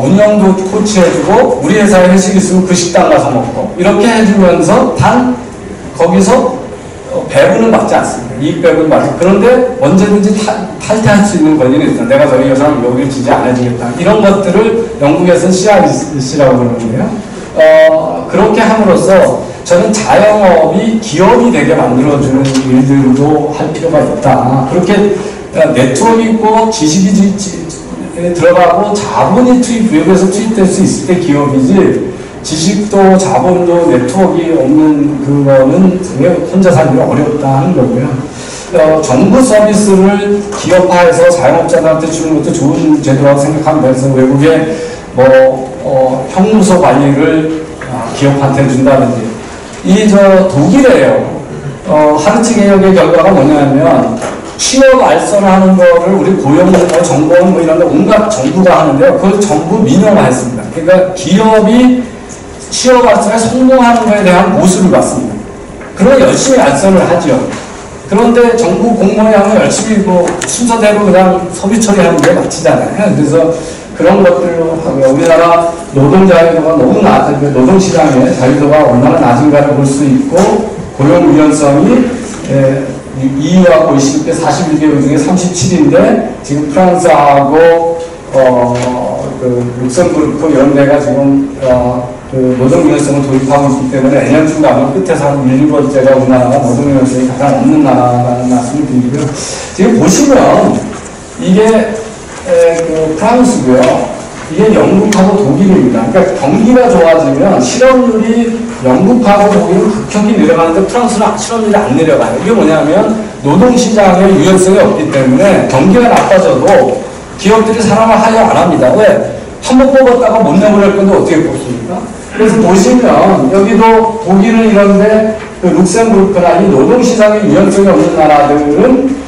운영도 코치해주고 우리 회사에 회식 있으면 그 식당 가서 먹고 이렇게 해주면서 단 거기서 배분은 받지 않습니다. 이익 배분 받지. 그런데 언제든지 탈퇴할 수 있는 권리는 있다. 내가 저희 여사는 여기를 지지 안 해주겠다. 이런 것들을 영국에서는 CRC라고 그러는데요. 그렇게 함으로써 저는 자영업이 기업이 되게 만들어주는 일들도 할 필요가 있다. 그렇게 네트워크 있고 지식이 들어가고 자본이 외부에서 투입될 수 있을 때 기업이지 지식도 자본도 네트워크 없는 그거는 혼자 살기 어렵다 하는 거고요. 정부 서비스를 기업화해서 자영업자들한테 주는 것도 좋은 제도라고 생각합니다. 그래서 외국에 형무소 관리를 기업한테 준다든지 독일에요. 하르츠 개혁의 결과가 뭐냐면 취업 알선하는 거를 우리 고용, 정보원 이런 데 온갖 정부가 하는데요. 그걸 전부 민영화했습니다. 그러니까 기업이 취업 알선에 성공하는 것에 대한 보수를 받습니다. 그러면 열심히 알선을 하죠. 그런데 정부 공무원이 열심히 순서대로 그냥 서류 처리하는 게 마치잖아요. 그래서 그런 것들로 하고요. 우리나라 노동 자유도가 너무 노동시장의 자유도가 얼마나 낮은가를 볼 수 있고 고용 유연성이 EU하고 OECD 41개국 중에 37인데 지금 프랑스하고 룩셈부르크 이런 데가 지금 노동 유연성을 도입하고 있기 때문에 내년쯤 가면 끝에서 한 1, 2번째가 우리나라가 노동 유연성이 가장 없는 나라라는 말씀을 드리고요. 지금 보시면 이게 프랑스고요. 이게 영국하고 독일입니다. 그러니까 경기가 좋아지면 실업률이 영국하고 독일은 급격히 내려가는데 프랑스는 실업률이 안 내려가요. 이게 뭐냐면 노동시장의 유연성이 없기 때문에 경기가 나빠져도 기업들이 사람을 하려 안 합니다. 왜? 한번 뽑았다가 못 내보낼 건데 어떻게 뽑습니까? 그래서 보시면 여기도 독일은 이런데 룩셈부르크나 이 노동시장의 유연성이 없는 나라들은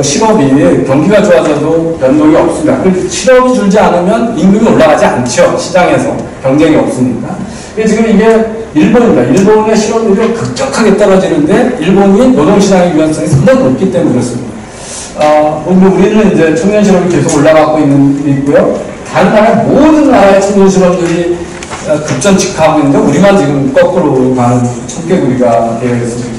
실업이 경기가 좋아져도 변동이 없습니다. 실업이 줄지 않으면 임금이 올라가지 않죠. 시장에서 경쟁이 없으니까. 지금 이게 일본입니다. 일본의 실업률이 급격하게 떨어지는데 일본이 노동시장의 유연성이 상당히 높기 때문에 그렇습니다. 우리는 이제 청년 실업이 계속 올라가고 있고요. 다른 나라 모든 나라의 청년 실업률이 급전직하고 있는데 우리만 지금 거꾸로 가는 청개구리가 되어 있습니다.